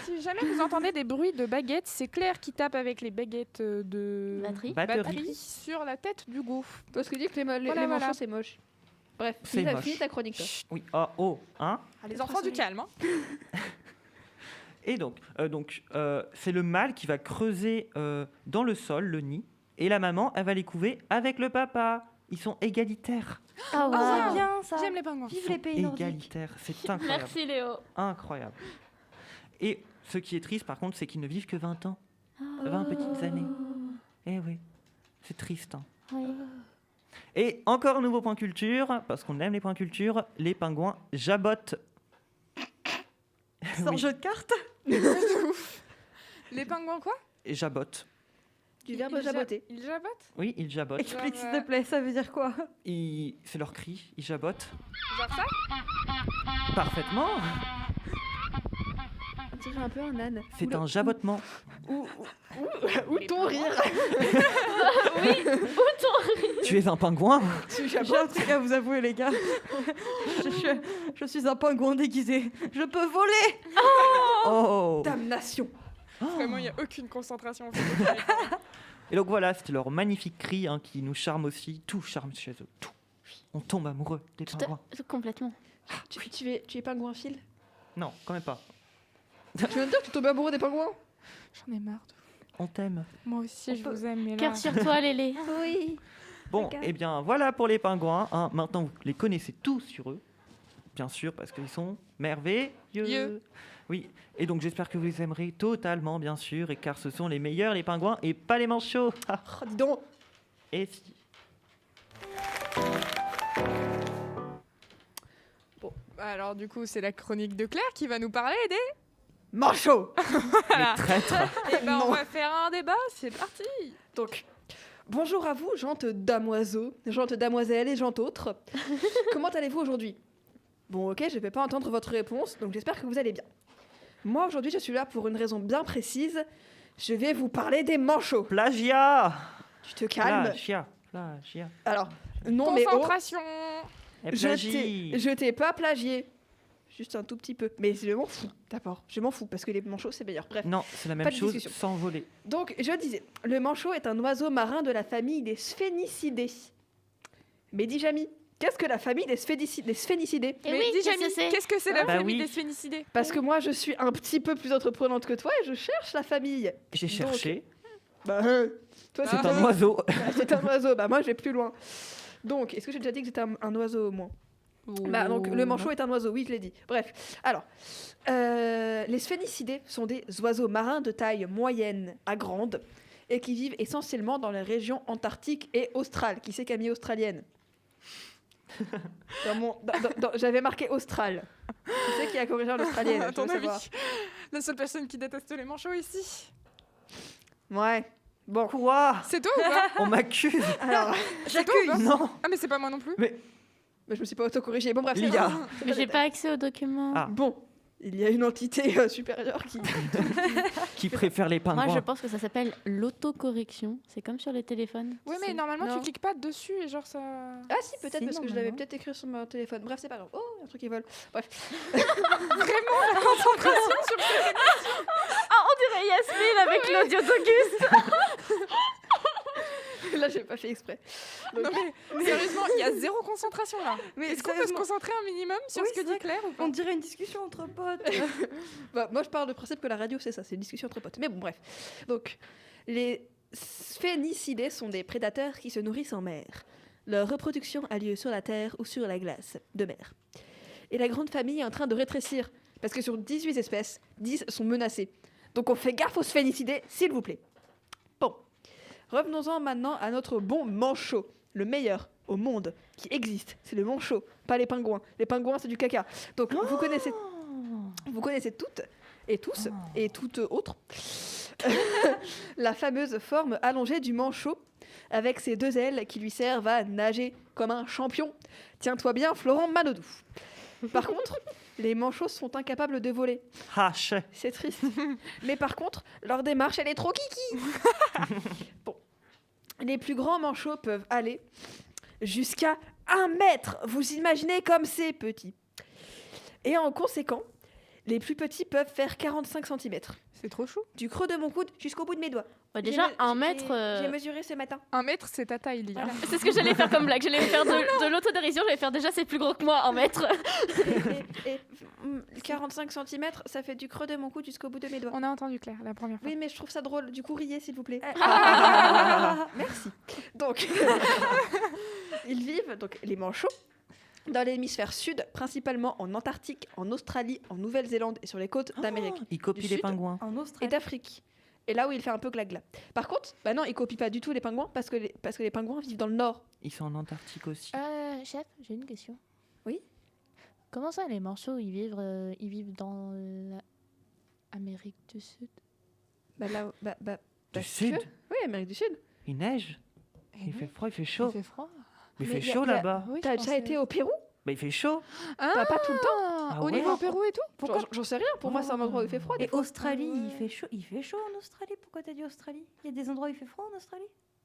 Si jamais vous entendez des bruits de baguettes, c'est Claire qui tape avec les baguettes de Batterie. batterie sur la tête du gouffre. Parce que dis que les Voilà. manchots, c'est moche. Bref, C'est moche. finis ta chronique, toi. Oui, hein. Les enfants du calme. Hein. Et donc, c'est le mâle qui va creuser dans le sol le nid, et la maman, elle va les couver avec le papa. Ils sont égalitaires. Ah Ah, ouais. c'est bien ça. J'aime les pingouins. Ils Vive sont les pays nordiques. égalitaires. C'est incroyable. Merci Léo. Incroyable. Et ce qui est triste, par contre, c'est qu'ils ne vivent que 20 ans. 20 petites années. Eh oui, c'est triste. Hein. Oui. Et encore un nouveau point culture, parce qu'on aime les points culture, les pingouins jabotent. Sans Oui, jeu de cartes. Les pingouins quoi? et jabotent. Du verbe Ils jaboter. Ils jabotent? Oui, ils jabotent. Explique Genre, s'il te plaît, ça veut dire quoi? C'est leur cri, ils jabotent. Genre ça? Parfaitement. On dirait un peu un âne. C'est un jabotement. Ou ton rire. Tu es un pingouin? J'ai un truc à vous avouer, les gars. Je suis un pingouin déguisé. Je peux voler. Oh. Damnation. Vraiment, il n'y a aucune concentration. Et donc voilà, c'était leur magnifique cri hein, qui nous charme aussi. Tout charme chez eux. Tout. On tombe amoureux des Tout pingouins. Complètement. Tu es pingouin fil? Non, quand même pas. Tu viens de dire que tu tombes amoureux des pingouins? J'en ai marre. On t'aime. Moi aussi, je peut- vous aime, mais là... Cœur sur toi, Lélé. Oui. Bon, D'accord. et bien voilà pour les pingouins. Hein. Maintenant, vous les connaissez tous sur eux. Bien sûr, parce qu'ils sont merveilleux. Yeux. Oui, et donc j'espère que vous les aimerez totalement, bien sûr, et car ce sont les meilleurs, les pingouins, et pas les manchots. Ah, Oh, dis donc. et si. Alors du coup, c'est la chronique de Claire qui va nous parler des... Manchot. Voilà. Les traîtres. Et ben, on Non. va faire un débat, c'est parti. Donc, bonjour à vous, gente damoiseaux, gente damoiselles et gente autres. Comment allez-vous aujourd'hui? Bon, ok, je vais pas entendre votre réponse, donc j'espère que vous allez bien. Moi, aujourd'hui, je suis là pour une raison bien précise. Je vais vous parler des manchots. Plagiat. Tu te calmes. Plagiat. Alors, non mais oh, Concentration. Et je plagie. t'ai pas plagié. Juste un tout petit peu. Mais je m'en fous, d'abord. Je m'en fous, parce que les manchots, c'est meilleur. Bref. Non, c'est la Pas même de chose discussion. sans voler. Donc, je disais, le manchot est un oiseau marin de la famille des sphénicidés. Mais dis Jamy, qu'est-ce que la famille des sphénicidés? Et Mais oui, dis, qu'est-ce Jamie, que c'est? qu'est-ce que c'est la Bah famille oui. des sphénicidés? Parce que moi, je suis un petit peu plus entreprenante que toi et je cherche la famille. J'ai Donc, cherché. Bah, toi, C'est Ah. un oiseau. bah, c'est un oiseau. Bah, moi, je vais plus loin. Donc, est-ce que j'ai déjà dit que j'étais un oiseau au moins? Bah, donc, le manchot est un oiseau, oui, je l'ai dit. Bref, alors, les sphénicidés sont des oiseaux marins de taille moyenne à grande et qui vivent essentiellement dans les régions antarctiques et australes. Qui c'est qui a mis australienne? J'avais marqué austral. Qui c'est qui a corrigé en australienne? À Je ton veux avis, savoir. la seule personne qui déteste les manchots ici. Ouais. Bon. Quoi? C'est toi ou pas? On m'accuse. Alors, C'est toi ou pas? Non. Ah mais c'est pas moi non plus. mais je me suis pas auto-corrigée. Bon, bref, c'est Lia. pas- c'est Mais pas j'ai détail. pas accès aux documents. Ah. Bon, il y a une entité supérieure qui... Qui préfère les pingouins? Moi, je pense que ça s'appelle l'autocorrection. C'est comme sur les téléphones. Oui mais C'est- normalement Non. tu cliques pas dessus et genre ça... Ah si, peut-être, Si, parce que je l'avais normalement. peut-être écrit sur mon téléphone. Bref, c'est pas grave. Oh, il y a un truc qui vole. Bref. Ah, on dirait Yasmine avec l'audio d'Auguste. Là, j'ai pas fait exprès. Donc- Non mais sérieusement, il y a zéro concentration là. Mais Est-ce qu'on peut se sérieusement, concentrer un minimum sur Oui, ce que c'est dit vrai Claire ou pas? on dirait une discussion entre potes. Bah, moi, je pars du principe que la radio, c'est ça, c'est une discussion entre potes. Mais bon, bref. Donc, les sphénicidés sont des prédateurs qui se nourrissent en mer. Leur reproduction a lieu sur la terre ou sur la glace de mer. Et la grande famille est en train de rétrécir, parce que sur 18 espèces, 10 sont menacées. Donc on fait gaffe aux sphénicidés, s'il vous plaît. Bon, revenons-en maintenant à notre bon manchot, le meilleur au monde qui existe. C'est le manchot, pas les pingouins. Les pingouins, c'est du caca. Donc vous connaissez toutes et tous et toutes autres la fameuse forme allongée du manchot avec ses deux ailes qui lui servent à nager comme un champion. Tiens-toi bien, Florent Manodou. Par contre, les manchots sont incapables de voler. Ah, chais. C'est triste. Mais par contre, leur démarche, elle est trop kiki. Bon. Les plus grands manchots peuvent aller jusqu'à 1 mètre. Vous imaginez comme c'est petit. Et en conséquent, les plus petits peuvent faire 45 cm. C'est trop chou. Du creux de mon coude jusqu'au bout de mes doigts. Bah, déjà, J'ai- 1 j'ai- mètre. J'ai mesuré ce matin. 1 mètre c'est ta taille Lia. Voilà. C'est ce que j'allais faire comme blague. J'allais faire de l'autodérision. J'allais faire déjà, c'est plus gros que moi, 1 mètre. Et 45 cm, ça fait du creux de mon coude jusqu'au bout de mes doigts. On a entendu Claire la première fois. Oui, mais je trouve ça drôle. Du coup, riez, s'il vous plaît. Merci. Donc, ils vivent, donc les manchots, dans l'hémisphère sud, principalement en Antarctique, en Australie, en Nouvelle-Zélande et sur les côtes d'Amérique Il copie Du les sud. pingouins. En et Australie. d'Afrique. Et là où il fait un peu glagla. Par contre, bah non, ils copient pas du tout les pingouins parce que les pingouins vivent dans le nord. Ils sont en Antarctique aussi. Chef, j'ai une question. Oui. Comment ça, les manchots, ils vivent dans l'Amérique du Sud? Bah là, Du parce sud. que- Oui, Amérique du Sud. Il neige. Il fait froid, il fait chaud. Il fait froid. Mais il Mais fait y a- chaud y a- là-bas. Oui, T'as déjà été au Pérou? Bah, il fait chaud. Ah, Pas tout le temps. Ah au ouais. niveau Pérou et tout. Pourquoi J'en sais rien. Pour moi, c'est un endroit où il fait froid. des Et fois. Australie, il fait chaud en Australie. Pourquoi t'as dit Australie? Il y a des endroits où il fait froid en Australie?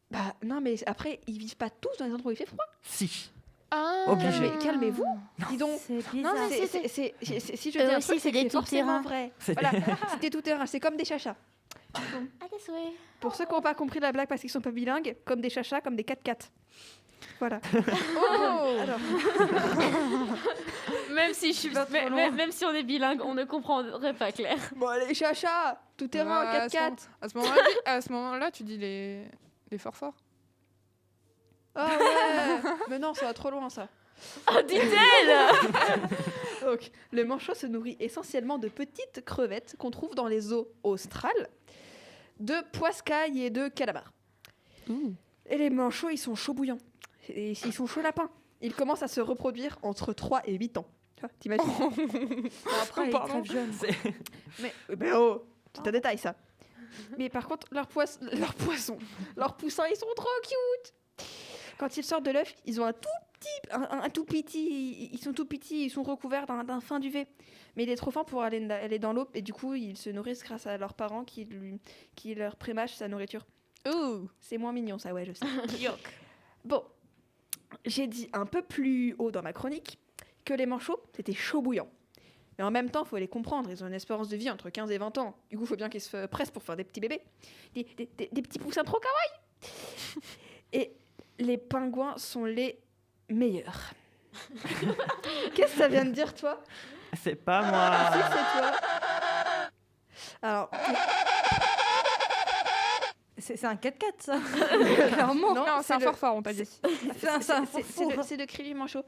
Bah non, mais après, ils vivent pas tous dans les endroits où il fait froid. Si. Ah. Obligé. Calmez-vous. Dis donc. C'est bizarre. mais Si je Eux dis un aussi, truc, c'est des c'est forcément tout-terrain. vrai. C'est Voilà, c'est des tout-terrain, c'est comme des chachas. Ah, des souhaits. Pour ceux qui n'ont pas compris la blague parce qu'ils sont pas bilingues, comme des chachas, comme des 4x4. Voilà. Oh Alors, Même si, même si on est bilingue, on ne comprendrait pas, Claire. bon, les chachas, tout-terrain, Ouais, 4x4. à ce moment-là, tu dis les forts. Ah ouais. Mais non, ça va trop loin ça. Oh, dit-elle. Donc, le manchot se nourrit essentiellement de petites crevettes qu'on trouve dans les eaux australes, de poiscailles et de calamars. Et les manchots, ils sont chauds bouillants. Et ils sont chauds lapins. Ils commencent à se reproduire entre 3 et 8 ans. Tu vois, t'imagines? Après, il Pardon. crève jeune. Mais oh, c'est un détail ça. Mais par contre, leurs poussins, ils sont trop cute. Quand ils sortent de l'œuf, ils ont un tout petit, ils sont tout petits, ils sont recouverts d'un fin duvet. Mais il est trop fin pour aller dans l'eau et du coup, ils se nourrissent grâce à leurs parents qui leur prémâchent sa nourriture. Ouh. C'est moins mignon ça, ouais, je sais. Bon, j'ai dit un peu plus haut dans ma chronique que les manchots, c'était chaud bouillant. Mais en même temps, il faut les comprendre, ils ont une espérance de vie entre 15 et 20 ans. Du coup, il faut bien qu'ils se pressent pour faire des petits bébés. Des petits poussins trop kawaii. Et les pingouins sont les meilleurs. Qu'est-ce que ça vient de dire, toi? C'est pas Si, moi. c'est toi. Alors, C'est un 4x4, ça. Clairement. Non, c'est un le- fort, on t'a dit. C'est un c'est fourfour. le cri du manchot.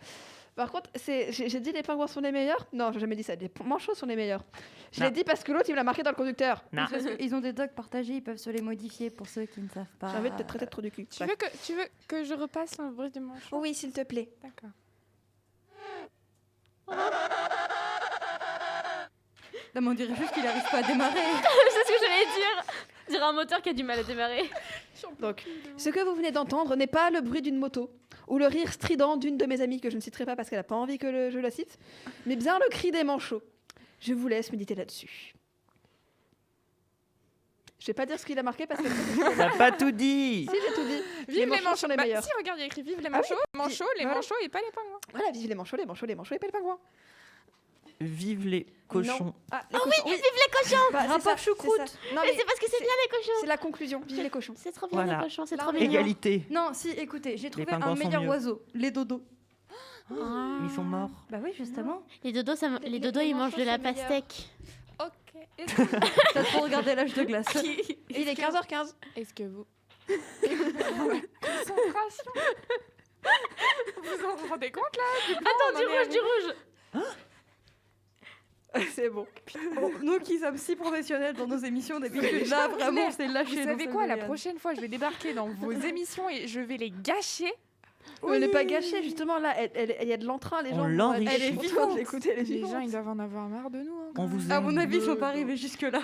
Par contre, j'ai dit les pingouins sont les meilleurs. Non, j'ai jamais dit ça. Les manchots sont les meilleurs. Je Non. l'ai dit parce que l'autre, il me l'a marqué dans le conducteur. Non. Parce qu'ils ont des docs partagés, ils peuvent se les modifier pour ceux qui ne savent pas. J'ai envie de te traiter de trou du cul. Tu veux que je repasse le bruit du manchot? Oui, s'il te plaît. D'accord. Non, mais on dirait juste qu'il n'arrive pas à démarrer. C'est ce que j'allais dire. Dire un moteur qui a du mal à démarrer. Donc, ce que vous venez d'entendre n'est pas le bruit d'une moto ou le rire strident d'une de mes amies que je ne citerai pas parce qu'elle n'a pas envie que je la cite, mais bien le cri des manchots. Je vous laisse méditer là-dessus. Je vais pas dire ce qu'il a marqué parce que T'as pas tout dit. si j'ai tout dit. Vive les manchots sont les Bah, meilleurs. si, regarde, il y a écrit vive les Ah oui, manchots, les voilà. manchots et pas les pingouins. Voilà, vive les manchots, les manchots, les manchots et pas les pingouins. Vive les cochons. Non. Ah, Oh oui, vive les cochons. Bah, c'est Rapport ça, choucroute. c'est ça. Non, Mais mais c'est parce que c'est bien les cochons. c'est la conclusion. Vive les cochons. C'est trop bien Voilà. les cochons, c'est Là, trop on est bien. Égalité. Non, si, écoutez, j'ai trouvé pingouins un sont meilleur mieux. oiseau, les dodos. Ils sont morts. Bah oui, justement. Les dodos, Les ils mangent manchots, de la c'est meilleur. pastèque. Ok. T'as trop regardé l'âge de glace. Et il est 15h15. Est-ce que vous... Concentration. Vous en rendez compte là? Attends, du rouge, du rouge. C'est bon. Bon, nous qui sommes si professionnels dans nos émissions d'habitude, là vraiment c'est lâché. Vous dans savez celle quoi, de la Léane. prochaine fois, je vais débarquer dans vos émissions et je vais les gâcher. Ne n'est pas gâché, justement, là, il y a de l'entrain, les On gens. l'enrichit. Elle est Elle est vivante, vivante. écoutez, elle est Les gens, vivante. ils doivent en avoir marre de nous. hein, On quand vous même. À aime. mon avis, ils sont pas arrivés jusque-là.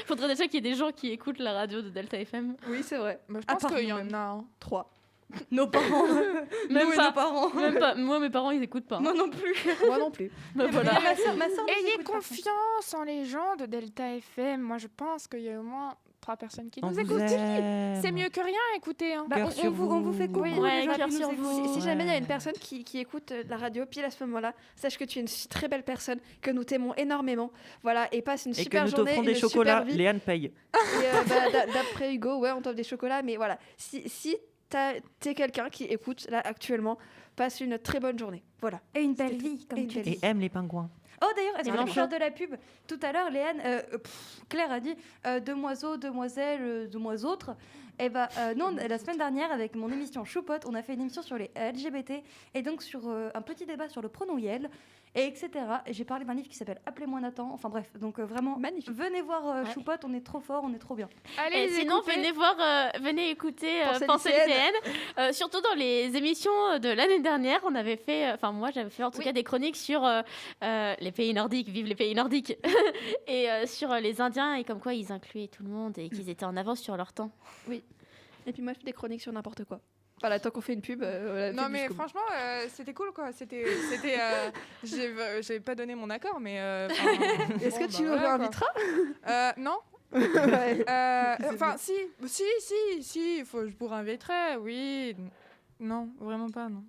Faudrait déjà qu'il y ait des gens qui écoutent la radio de Delta FM. Oui, c'est vrai. Bah, je À pense part qu'il y en nous-mêmes. a un. 3. Nos parents. Même Nous et pas. nos parents. Même pas. Moi, mes parents, ils écoutent pas. Moi non plus. Moi non plus. Bah, voilà. Ma soeur nous Ayez écoute, par contre. confiance en les gens de Delta FM. Moi, je pense qu'il y a au moins 3 personnes qui On nous vous écoutent. aime. C'est mieux que rien, écoutez. Hein. Bah, Cœur on sur vous fait vous. coucou. Oui, les ouais, gens cœur qui sur nous vous. écoutent. Si jamais il y a Ouais. une personne qui écoute la radio, pile à ce moment-là, sache que tu es une très belle personne, que nous t'aimons énormément. Voilà, et passe une Et que super nous journée, t'offrons une des super chocolats. vie. Léane paye. Et d'après Hugo, ouais, on t'offre des chocolats, mais voilà. Si t'es quelqu'un qui écoute là actuellement, passe une très bonne journée. Voilà. Et une belle vie, comme Et tu une dis. Et aime les pingouins. Oh d'ailleurs, est-ce Et que je peux Blanchot. faire de la pub? Tout à l'heure, Léane, Claire a dit demoiseaux, demoiselles, demoisautres. Et bah non, la semaine dernière, avec mon émission Choupote, on a fait une émission sur les LGBT et donc sur un petit débat sur le pronom Yel, et etc. Et j'ai parlé d'un livre qui s'appelle Appelez-moi Nathan. Enfin bref, donc vraiment, Magnifique. venez voir Ouais. Choupote, on est trop fort, on est trop bien. Allez, Et les sinon, écouter. venez écouter Pensée Pensée lycéenne. lycéenne. Surtout dans les émissions de l'année dernière, on avait fait, enfin moi j'avais fait en tout Oui. cas des chroniques sur les pays nordiques, vive les pays nordiques, et sur les Indiens et comme quoi ils incluaient tout le monde et qu'ils étaient en avance sur leur temps. Et puis moi, je fais des chroniques sur n'importe quoi. Voilà, tant qu'on fait une pub. la Non pub mais jusqu'au bout. franchement, c'était cool quoi. J'ai pas donné mon accord, mais. Est-ce que tu nous réinviteras Non. Ouais. Enfin, si, je vous réinviterai, oui. Non, vraiment pas, non.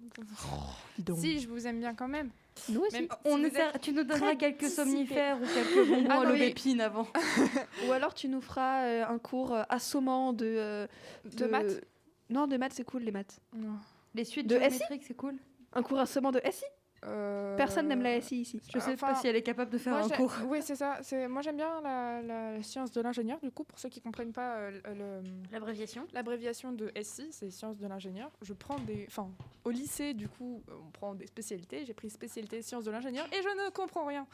Si, je vous aime bien quand même. Nous aussi. Même On si vous essaie- êtes tu nous donneras très quelques dissipés. somnifères ou quelques bonbons Ah à non, oui. l'aubépine avant. Ou alors tu nous feras un cours assommant de maths. Non, de maths, c'est cool les maths. Non. Les suites De géométriques, c'est cool. Un cours assommant de SI. Personne n'aime la SI ici. Je sais pas Enfin, si elle est capable de faire Moi, un j'ai- cours. Oui, c'est ça. Moi, j'aime bien la science de l'ingénieur. Du coup, pour ceux qui comprennent pas L'abréviation. l'abréviation de SI, c'est sciences de l'ingénieur. Je prends au lycée, du coup, on prend des spécialités. J'ai pris spécialité sciences de l'ingénieur et je ne comprends rien.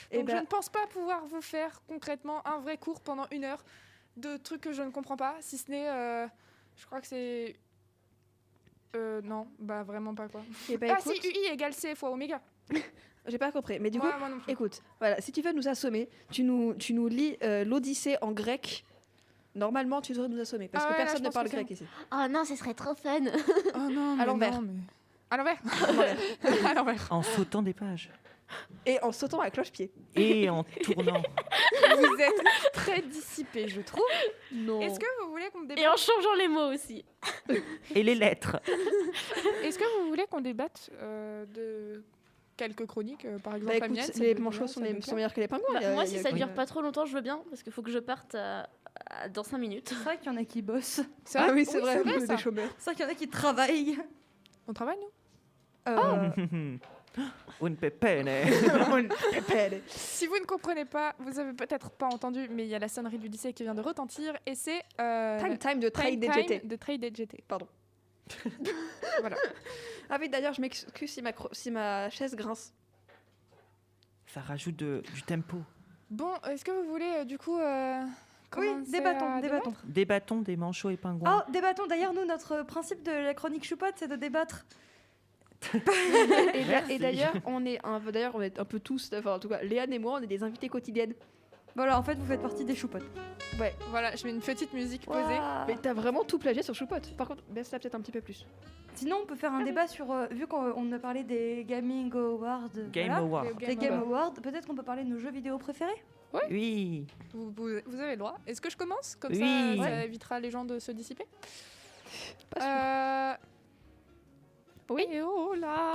Eh Donc, je ben- ne pense pas pouvoir vous faire concrètement un vrai cours pendant 1 heure de trucs que je ne comprends pas, si ce n'est, je crois que c'est. Non, bah vraiment pas quoi. Eh ben, Ah écoute, si, UI égale C fois oméga. j'ai pas compris. Mais du Ouais, coup, moi non plus. écoute, voilà, si tu veux nous assommer, tu nous lis l'Odyssée en grec. Normalement, tu devrais nous assommer parce Ah que ouais, là, personne je ne pense parle que c'est grec ici. Oh non, ce serait trop fun. Oh non, À l'envers. À l'envers. À l'envers. En sautant des pages. Et en sautant à cloche-pied. Et en tournant. Vous êtes très dissipés, je trouve. Non. Est-ce que vous voulez qu'on Et débatte en changeant les mots aussi. Et les lettres. Est-ce que vous voulez qu'on débatte de quelques chroniques, par exemple Bah la écoute, mienne, les celle de manchots Léa, sont, celle de sont Claire. meilleurs que les pingouins. Bah, y a- moi, y si a- ça y a- dure pas trop longtemps, je veux bien parce qu'il faut que je parte dans 5 minutes. C'est vrai qu'il y en a qui bossent. C'est Ah vrai oui, c'est vrai, ça. des chômeurs. C'est vrai qu'il y en a qui travaillent. On travaille, nous Un pepene. Si vous ne comprenez pas, vous avez peut-être pas entendu, mais il y a la sonnerie du lycée qui vient de retentir et c'est Time de trade Time DGT. de Trade DGT. Pardon. Voilà. Ah oui, d'ailleurs, je m'excuse si ma chaise grince. Ça rajoute du tempo. Bon, est-ce que vous voulez du coup Oui, commencer des bâtons, à des débattre bâtons. Des bâtons, des manchots et pingouins. Oh, débattons. D'ailleurs, nous, notre principe de la chronique Choupote, c'est de débattre. Merci. Et d'ailleurs, on est un peu tous, enfin en tout cas, Léane et moi, on est des invités quotidiennes. Voilà, en fait, vous faites partie des Choupotes. Ouais. Voilà, je mets une petite musique posée. Ouah. Mais t'as vraiment tout plagié sur Choupote. Par contre, baisse-la peut-être un petit peu plus. Sinon, on peut faire un débat sur... vu qu'on a parlé des Gaming Awards... Game voilà, Award. des Game Awards, peut-être qu'on peut parler de nos jeux vidéo préférés. Oui. Vous avez le droit. Est-ce que je commence? Comme Oui. ça évitera les gens de se dissiper. Oui. Et oh là.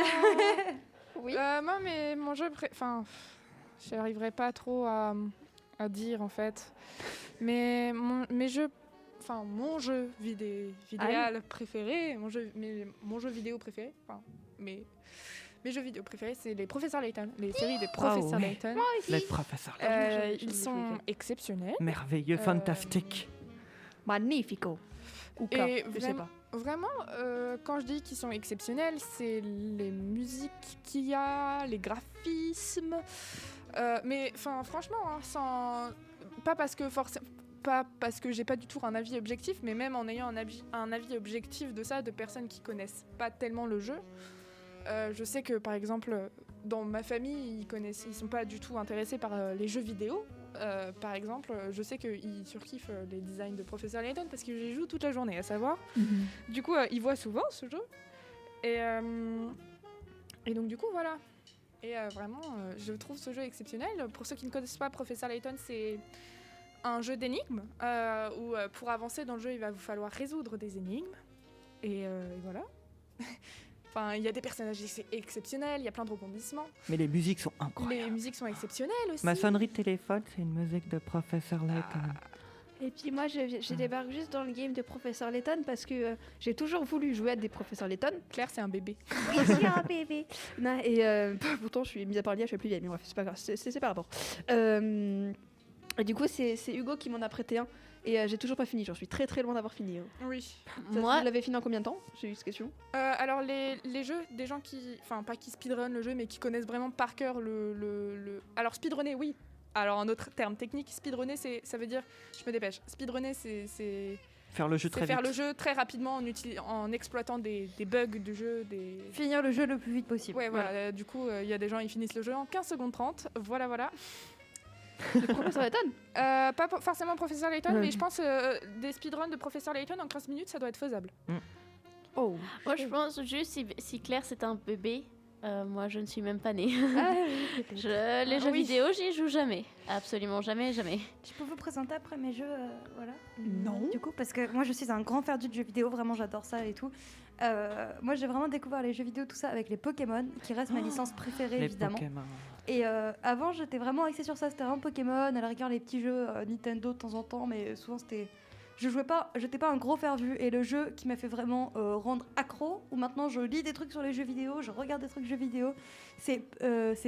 Oui. Moi, mais mon jeu enfin, j'arriverai pas trop à dire en fait. Mais mon jeu vidéal préféré, mon jeu vidéo préféré, enfin, mes jeux vidéo préférés, c'est les Professeurs Layton, les séries des Professeurs ouais. Layton. Les professeurs. Ils sont exceptionnels. Merveilleux, fantastique. Magnifico. Ou pas, Et je sais pas. Vraiment, quand je dis qu'ils sont exceptionnels, c'est les musiques qu'il y a, les graphismes. Mais enfin, franchement, hein, pas parce que j'ai pas du tout un avis objectif, mais même en ayant un avis objectif de ça, de personnes qui connaissent pas tellement le jeu. Je sais que par exemple, dans ma famille, ils sont pas du tout intéressés par les jeux vidéo. Par exemple, je sais qu'ils surkiffent les designs de Professeur Layton parce que j'y joue toute la journée, à savoir. Du coup, ils voient souvent ce jeu. Et donc, du coup, voilà. Et vraiment, je trouve ce jeu exceptionnel. Pour ceux qui ne connaissent pas Professeur Layton, c'est un jeu d'énigmes où pour avancer dans le jeu, il va vous falloir résoudre des énigmes. Et voilà. Enfin, il y a des personnages exceptionnels, il y a plein de rebondissements. Mais les musiques sont incroyables. Les musiques sont exceptionnelles aussi. Ma sonnerie de téléphone, c'est une musique de Professeur Layton. Et puis moi, je débarque juste dans le game de Professeur Layton parce que j'ai toujours voulu jouer à des Professeurs Layton. Claire, c'est un bébé. Je suis un bébé. Non, et pourtant, je suis mise à part l'IA, je suis plus vieille, mais bref, c'est pas grave, c'est par rapport. Et du coup, c'est Hugo qui m'en a prêté un. Et j'ai toujours pas fini, j'en suis très très loin d'avoir fini. Oui. Moi, Vous l'avez fini en combien de temps? J'ai eu cette question. Alors les jeux, des gens qui, enfin pas qui speedrun le jeu, mais qui connaissent vraiment par cœur le... Alors speedrunner, oui. Alors un autre terme technique, speedrunner, ça veut dire, je me dépêche. Speedrunner, c'est Faire le jeu très faire vite. le jeu très rapidement en exploitant des bugs du jeu, Finir le jeu le plus vite possible. Ouais, voilà. Du coup, il y a des gens, ils finissent le jeu en 15 secondes 30. Voilà. Le Professeur Layton? Pas forcément Professeur Layton, Ouais. mais je pense des speedruns de Professeur Layton en 15 minutes, ça doit être faisable. Oh. moi, je pense juste si Claire c'est un bébé, moi je ne suis même pas née. Les jeux oui. vidéo, j'y joue jamais. Absolument jamais. Je peux vous présenter après mes jeux, voilà. Non. Du coup, parce que moi, je suis un grand ferdu de jeux vidéo, vraiment, j'adore ça et tout. Moi, j'ai vraiment découvert les jeux vidéo, tout ça, avec les Pokémon, qui reste ma licence préférée, Les évidemment. Pokémon. Et avant, j'étais vraiment axée sur ça. C'était vraiment Pokémon, à la rigueur, les petits jeux Nintendo de temps en temps, mais souvent, c'était... J'étais pas un gros fervu. Et le jeu qui m'a fait vraiment rendre accro, où maintenant, je lis des trucs sur les jeux vidéo, je regarde des trucs jeux vidéo, c'est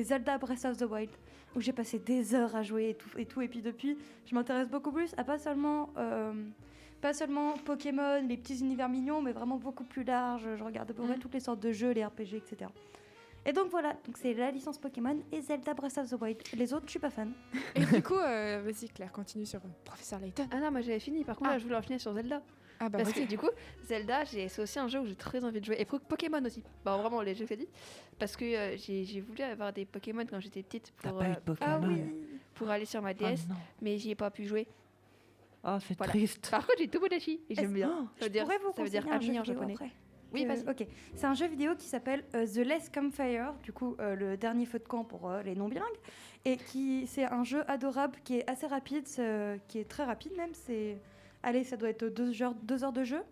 Zelda Breath of the Wild, où j'ai passé des heures à jouer et tout. Et puis depuis, je m'intéresse beaucoup plus à pas seulement Pokémon, les petits univers mignons, mais vraiment beaucoup plus large. Je regarde à peu près toutes les sortes de jeux, les RPG, etc. Et donc voilà, donc c'est la licence Pokémon et Zelda Breath of the Wild. Les autres, je suis pas fan. Et du coup, vas-y Claire, continue sur Professeur Layton. Ah non, moi j'avais fini. Par contre, là, je voulais en finir sur Zelda. Ah bah Parce que vas-y. du coup, Zelda, c'est aussi un jeu où j'ai très envie de jouer. Et Pokémon aussi. Bah vraiment, les jeux que j'ai dit. Parce que j'ai voulu avoir des Pokémon quand j'étais petite T'as pour, pas eu de Pokémon? Ah oui. pour aller sur ma Ah DS, non. mais j'y ai pas pu jouer. Oh, c'est Voilà. triste. Par contre, j'ai Tomodachi et j'aime Est-ce- bien. Ça veut dire, pourrais vous ça veut dire conseiller un ami jeu en vidéo japonais. après Oui, vas-y. Ok, c'est un jeu vidéo qui s'appelle The Last Campfire, du coup le dernier feu de camp pour les non-bilingues, et c'est un jeu adorable qui est assez rapide, qui est très rapide même, allez, ça doit être 2 heures de jeu,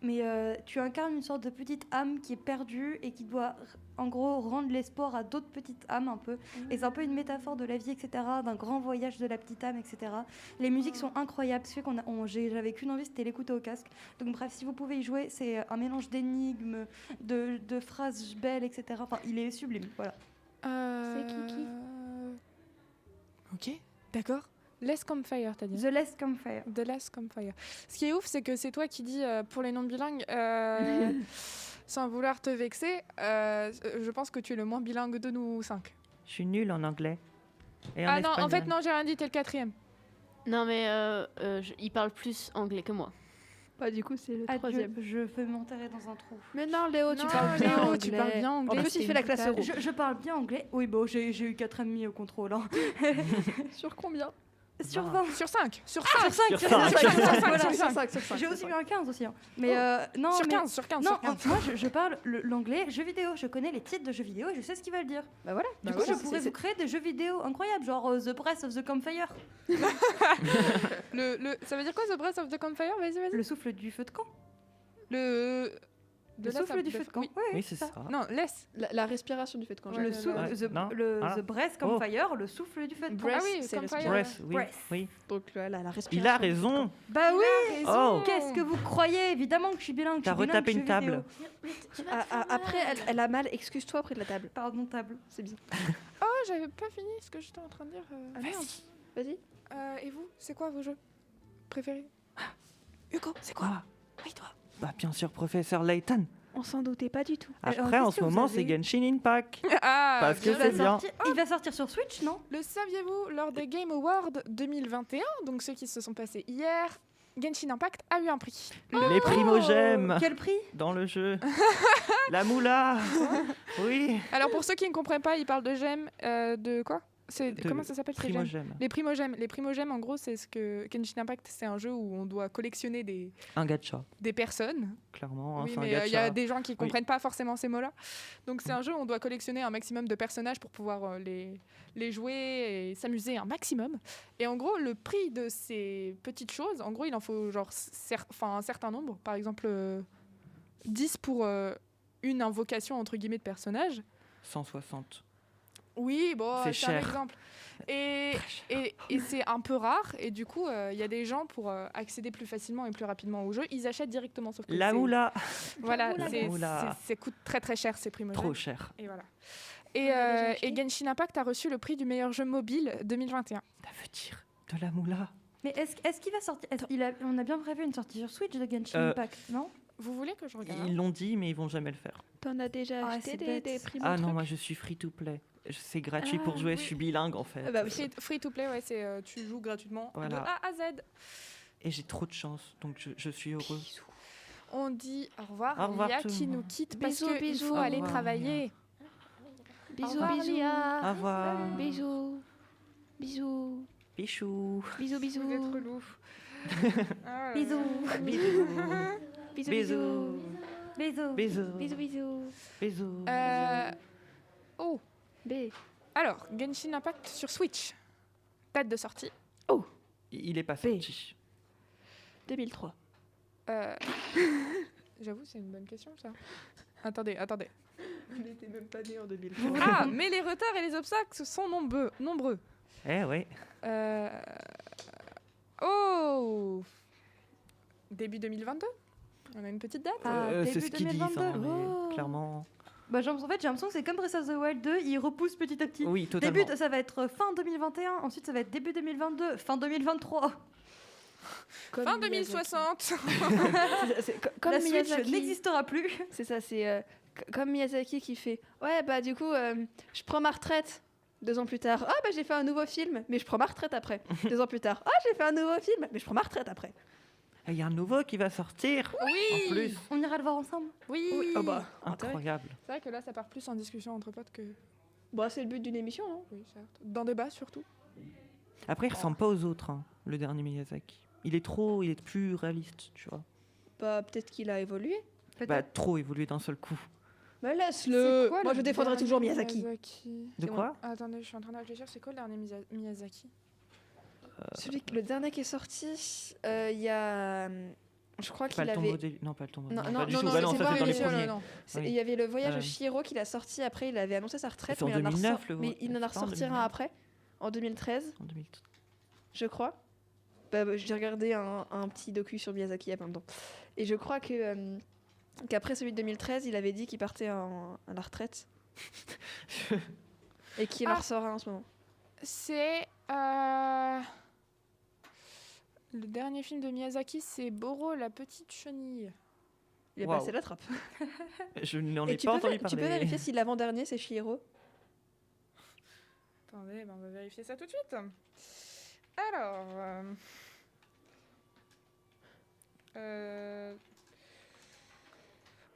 mais tu incarnes une sorte de petite âme qui est perdue et qui doit en gros rendre l'espoir à d'autres petites âmes un peu, et c'est un peu une métaphore de la vie, etc., d'un grand voyage de la petite âme, etc. Les musiques sont incroyables, ce fait j'avais qu'une envie, c'était l'écouter au casque. Donc bref, si vous pouvez y jouer, c'est un mélange d'énigmes, de phrases belles, etc. Enfin, il est sublime, voilà. C'est qui Ok, d'accord. Less Come Fire, t'as dit. The Less Come Fire. The Less Come Fire. Ce qui est ouf, c'est que c'est toi qui dis pour les non-bilingues, sans vouloir te vexer, je pense que tu es le moins bilingue de nous 5. Je suis nulle en anglais. Et Ah non, en espagnol. fait, non, j'ai rien dit, t'es le 4e. Non, mais il parle plus anglais que moi. Bah, du coup, c'est le Adieu, 3e. je vais m'enterrer dans un trou. Mais non, Léo, tu Non, parles bien Léo, anglais. tu parles bien anglais, En plus, c'est il fait la une classe brutale. euro. Je parle bien anglais. Oui, bon, j'ai eu 4,5 au contrôle. Hein. Sur combien Sur Ah. 20. Sur 5. Sur Sur 5. 5, Sur sur cinq. 5. Sur cinq, Voilà. sur Sur 5, sur 5. J'ai aussi eu un 15 aussi. Hein. Mais non, Sur mais- 15, sur 15, Non, sur 15. moi je parle l'anglais jeux vidéo. Je connais les titres de jeux vidéo et je sais ce qu'ils veulent dire. Bah voilà. Du coup, je pourrais vous créer des jeux vidéo incroyables, genre The Breath of the Campfire. Ça veut dire quoi, The Breath of the Campfire? Vas-y, vas-y. Le souffle du feu de camp. Le Le souffle du feu de camp. Oui. Oui, c'est ça. Non, laisse. La respiration du fait de quand Ouais, Le, ouais, sou- ouais. the, Non. le- Ah. the Breath Campfire, le souffle du feu de camp. Breath, Ah oui, c'est Campfire. respiration. Breath, oui. Breath. oui. Donc la respiration. Il a raison. Bah oui. Oh. Qu'est-ce que vous croyez? Évidemment que je suis bilingue. T'as je suis bilingue, retapé jeux une table. vidéo. Après, elle a mal. Excuse-toi près de la table. Pardon, table. C'est bien. Oh, j'avais pas fini ce que j'étais en train de dire. Ah, merde. Vas-y. Et vous, c'est quoi vos jeux préférés? Hugo, c'est quoi? Oui, toi. Bah, bien sûr, professeur Layton. On s'en doutait pas du tout. Après, qu'est-ce en que ce vous moment, avez c'est Genshin Impact. Ah, Parce que bien. c'est bien. Il va sortir sur Switch, non? Le saviez-vous, lors des Game Awards 2021, donc ceux qui se sont passés hier, Genshin Impact a eu un prix. Les primogèmes Quel prix? dans le jeu. La moula. Oui. Alors pour ceux qui ne comprennent pas, il parle de gemmes, de quoi? De Comment ça s'appelle ces gemmes? Primogème. Les primogèmes. Les primogèmes, en gros, c'est ce que Genshin Impact, c'est un jeu où on doit collectionner Un gacha, des personnes. clairement. hein, Oui, c'est un mais il y gacha. a des gens qui comprennent pas forcément ces mots-là. Donc c'est un jeu où on doit collectionner un maximum de personnages pour pouvoir les jouer et s'amuser un maximum. Et en gros, le prix de ces petites choses, en gros, il en faut genre un certain nombre. Par exemple, 10 pour une invocation entre guillemets de personnage. 160. Oui, bon, C'est c'est un cher. exemple. Et c'est un peu rare. Et du coup, il y a des gens, pour accéder plus facilement et plus rapidement au jeu, ils achètent directement. Sauf que La c'est- moula. Voilà, La moula. ça coûte très très cher ces primogènes. Trop cher. Et voilà. On a déjà Et Genshin Impact a reçu le prix du meilleur jeu mobile 2021. Ça veut dire de la moula. Mais est-ce qu'il va sortir? On a bien prévu une sortie sur Switch de Genshin Impact, non? Vous voulez que je regarde? Ils l'ont dit, mais ils vont jamais le faire. T'en as déjà Ah, acheté c'est des bête. prix Ah non, moi je suis free to play. C'est gratuit pour jouer, je suis bilingue en fait. Ah bah oui. Free to play, ouais, c'est tu joues gratuitement Voilà. de A à Z. Et j'ai trop de chance, donc je suis heureux. On dit au revoir. Au revoir Lia tout le qui monde. nous quitte parce Bisous, qu'il bisous. faut Au aller revoir, travailler. Bisous, revoir, bisous. Au revoir. Bisous. Bisous. Pichou. Bisous, Vous êtes bisous. relou. Ah, Bisous. Bisous. Bisous, Bisous. Bisous. Bisous. Bisous, bisous. Bisous. Oh, B. alors Genshin Impact sur Switch. Date de sortie. Il est pas B. sorti. 2003. J'avoue, c'est une bonne question ça. Attendez. On n'était même pas né en 2000. Ah, mais les retards et les obstacles sont nombreux. Eh ouais. Oh, début 2022. On a une petite date. Ah, c'est début ce qu'ils disent, 2022. hein, mais Oh. clairement. Bah, en fait, j'ai l'impression que c'est comme Breath of the Wild 2, il repousse petit à petit. Oui, totalement. Début, ça va être fin 2021, ensuite ça va être début 2022, fin 2023. Comme Fin Miyazaki. 2060. Comme La Switch Miyazaki. n'existera plus. C'est ça, c'est comme Miyazaki qui fait ouais bah du coup je prends ma retraite 2 ans plus tard. Ah bah j'ai fait un nouveau film mais je prends ma retraite après. 2 ans plus tard. Ah j'ai fait un nouveau film mais je prends ma retraite après. Il y a un nouveau qui va sortir. Oui. En plus. On ira le voir ensemble. Oui. Ah bah intérêt. Incroyable. C'est vrai que là, ça part plus en discussion entre potes que. Bah c'est le but d'une émission non. Oui, certes. D'un débat surtout. Après, il ressemble pas aux autres, hein, le dernier Miyazaki. Il est plus réaliste, tu vois. Bah peut-être qu'il a évolué. Bah, trop évolué d'un seul coup. Mais laisse-le. C'est quoi Moi le je défendrai dernier toujours Miyazaki. De quoi? Attendez, je suis en train de réfléchir. C'est quoi le dernier Miyazaki? Le dernier qui est sorti, il y a je crois Pas qu'il le tombeau avait des... Non, pas le tombeau. Non, pas non, du non, tout. non, Bah non, c'est ça pas c'est dans les réussi, premiers. non. Oui. il y avait le voyage Euh, de Chihiro qui l'a sorti après, il avait annoncé sa retraite C'est en mais, il en a 2009, ressort- le mais il en a c'est pas en ressorti un 2009. après en 2013, En 2000. je crois. J'ai regardé un petit docu sur Miyazaki il y a pas longtemps. Et je crois que qu'après celui de 2013, il avait dit qu'il partait à la retraite. Et qu'il en Ah. ressort un en ce moment. C'est. Le dernier film de Miyazaki, c'est Boro, la petite chenille. Il est Waouh. passé la trappe. Je n'en Et ai pas entendu tu peux parler. vérifier si l'avant-dernier c'est Chihiro? Attendez, on va vérifier ça tout de suite. Alors...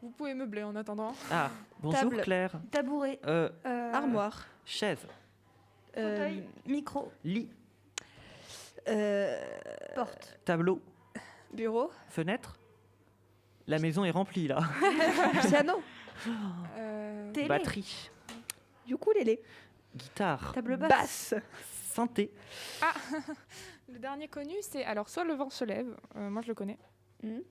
Vous pouvez meubler en attendant. Ah, bonjour Table. Claire. Tabouret. Armoire. Chaise, Fauteuil. Micro. lit, Porte. tableau, Bureau. fenêtre. La maison est remplie là. Piano. Télé. Batterie, Ukulélé. guitare, Table basse. Basse. synthé. Le dernier connu, c'est alors soit Le vent se lève, moi je le connais, Mhm.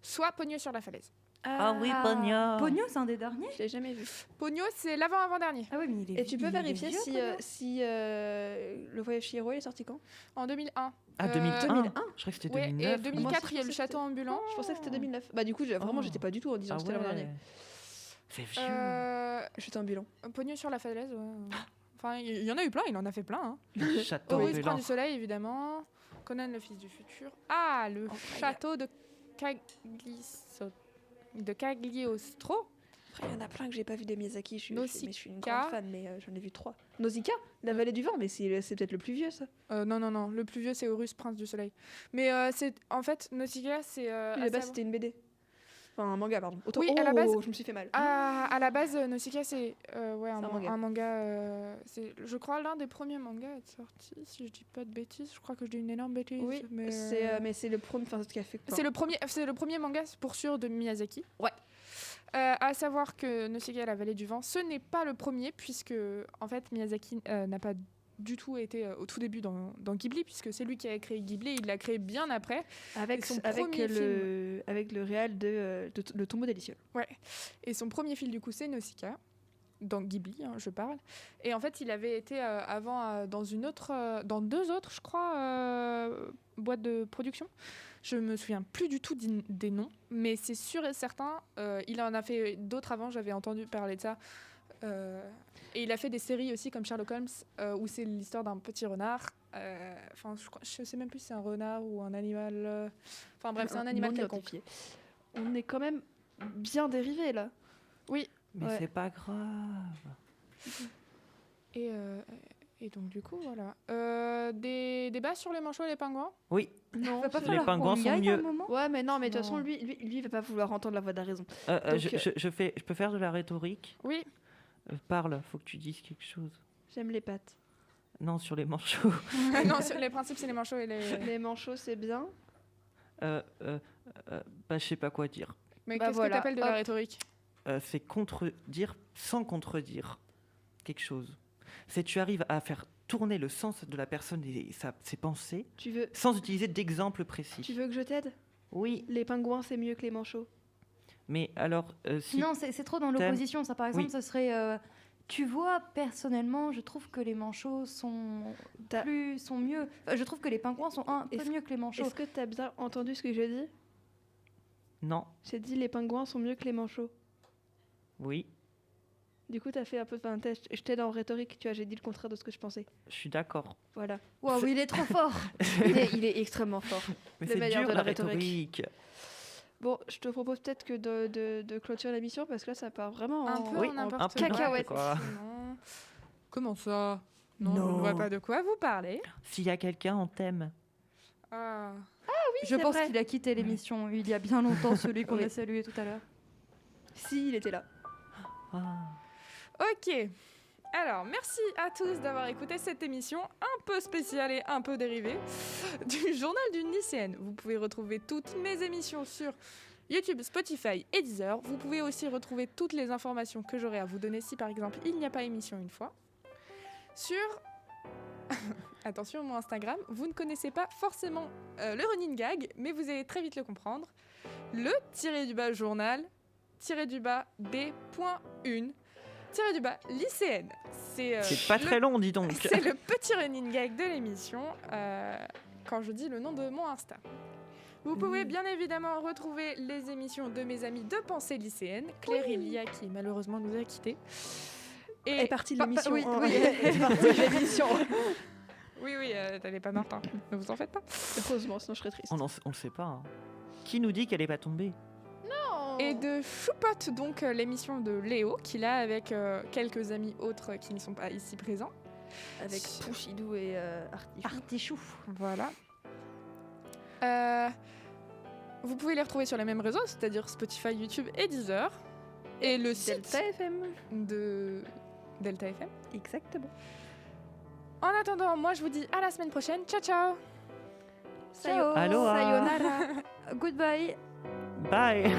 soit Pogno sur la falaise. Ah oui, Pogno. Pogno, c'est un des derniers. Je l'ai jamais vu. Pogno, c'est l'avant-avant-dernier, Ah oui, mais il est Et tu peux il est vérifier vieux, si, Pogno. le voyage Chihiro il est sorti quand? en 2001. Ah, 2001. 2001. Je croyais que c'était Ouais, 2009. et 2004, il y a je le pensais que château ambulant. Je pensais que c'était 2009. Bah du coup, vraiment, Oh. j'étais pas du tout en disant Ah que c'était l'avant-dernier. ouais. C'est vieux. J'étais ambulant. Pogno sur la falaise, ouais. Enfin, il y en a eu plein, il en a fait plein. Hein. Le château Horus de prend l'an. du soleil, évidemment. Conan, le fils du futur. Ah, le château de Cagliostro. Après, il y en a plein que j'ai pas vu des Miyazaki. Mais je suis une Nausicaa. grande fan, mais j'en ai vu 3. Nausicaa, la vallée du vent, mais c'est peut-être le plus vieux ça. Non, le plus vieux c'est Horus, prince du soleil. Mais c'est en fait, Nausicaa, c'est. À à la base, savoir- c'était une BD. Enfin, un manga, pardon. Oui, à la base- je me suis fait mal. À la base, Nausicaa, c'est ouais, C'est un manga. un manga. C'est, je crois, l'un des premiers mangas à être sorti, si je dis pas de bêtises. Je crois que je dis une énorme bêtise. Oui, mais c'est le premier. Enfin, c'est ce qui a fait. c'est le premier manga pour sûr de Miyazaki. Ouais. À savoir que Nausicaa, la vallée du vent, ce n'est pas le premier, puisque en fait Miyazaki n'a pas du tout été au tout début dans Ghibli, puisque c'est lui qui a créé Ghibli, il l'a créé bien après. Avec son avec premier le réal de Le Tombeau délicieux. Ouais. Et son premier film, du coup, c'est Nausicaa, dans Ghibli, hein, je parle. Et en fait, il avait été avant dans dans deux autres, je crois, boîtes de production. Je me souviens plus du tout des noms, mais c'est sûr et certain. Il en a fait d'autres avant, j'avais entendu parler de ça. Et il a fait des séries aussi comme Sherlock Holmes, où c'est l'histoire d'un petit renard. Enfin, je sais même plus si c'est un renard ou un animal. Enfin bref, c'est un animal Non quelconque. identifié. On est quand même bien dérivé là. Oui. Mais Ouais. c'est pas grave. Et donc du coup, voilà. Des débats sur les manchots et les pingouins? Oui, Non. Va pas Les falloir pingouins qu'on y sont aille mieux. un moment. Ouais, mais non, mais de toute Non. façon, lui, il va pas vouloir entendre la voix de la raison. je, Donc, je peux faire de la rhétorique. Oui. Parle, faut que tu dises quelque chose. J'aime les pattes. Non, sur les manchots. Non, les principes, c'est les manchots et les... Les manchots, c'est bien. Bah, je sais pas quoi dire. Mais Bah qu'est-ce voilà, que t'appelles de la hop. rhétorique? C'est contredire sans contredire quelque chose. C'est tu arrives à faire tourner le sens de la personne et ses pensées Tu veux, sans utiliser d'exemple précis. tu veux que je t'aide? Oui, Les pingouins, c'est mieux que les manchots. mais alors, si Non, c'est trop dans Thème. l'opposition. Ça, par exemple, Oui. ce serait. Tu vois, personnellement, je trouve que les manchots sont T'as- sont mieux. Enfin, je trouve que les pingouins sont un peu Est-ce- mieux que les manchots. Est-ce que t'as bien entendu ce que j'ai dit? non, J'ai dit les pingouins sont mieux que les manchots. oui, Du coup, t'as fait un peu. Enfin, je t'aide en rhétorique, tu vois, j'ai dit le contraire de ce que je pensais. je suis d'accord. Voilà. Waouh, il est trop fort. Il est extrêmement fort. Mais Le c'est meilleur dur de la la rhétorique. rhétorique. Bon, je te propose peut-être que de clôturer l'émission parce que là, ça part vraiment Un en, peu Oui, en un n'importe peu quoi. cacahuète. quoi. Non. Comment ça? Non, je Non. ne vois pas de quoi vous parlez. S'il y a quelqu'un en thème, Ah. Je c'est pense vrai. qu'il a quitté l'émission il y a bien longtemps, celui qu'on Oui. a salué tout à l'heure. Si, il était là. ah, Ok. Alors, merci à tous d'avoir écouté cette émission un peu spéciale et un peu dérivée du journal d'une lycéenne. Vous pouvez retrouver toutes mes émissions sur YouTube, Spotify et Deezer. Vous pouvez aussi retrouver toutes les informations que j'aurai à vous donner si par exemple il n'y a pas émission une fois. Sur attention, mon Instagram, vous ne connaissez pas forcément le running gag, mais vous allez très vite le comprendre. Le _journal _d.1 lycéenne. c'est pas très long, dis donc. C'est le petit running gag de l'émission quand je dis le nom de mon Insta. Vous pouvez bien évidemment retrouver les émissions de mes amis de pensée lycéenne, Claire Ilia qui malheureusement nous a quittés. Elle est partie de l'émission. oui, hein. oui. Elle est partie de l'émission. Oui, elle n'est pas morte, hein. Ne vous en faites pas. Heureusement, sinon je serais triste. On le sait pas. Hein. Qui nous dit qu'elle est pas tombée? Et de Choupot, donc l'émission de Léo, qu'il a avec quelques amis autres qui ne sont pas ici présents. Avec Pouchidou et Artichou. Artichou. Voilà. Vous pouvez les retrouver sur les mêmes réseaux, c'est-à-dire Spotify, YouTube et Deezer. Et le site Delta FM. de Delta FM. Exactement. En attendant, moi je vous dis à la semaine prochaine. Ciao, ciao. Ciao. Aloha. Sayonara. Goodbye. Bye.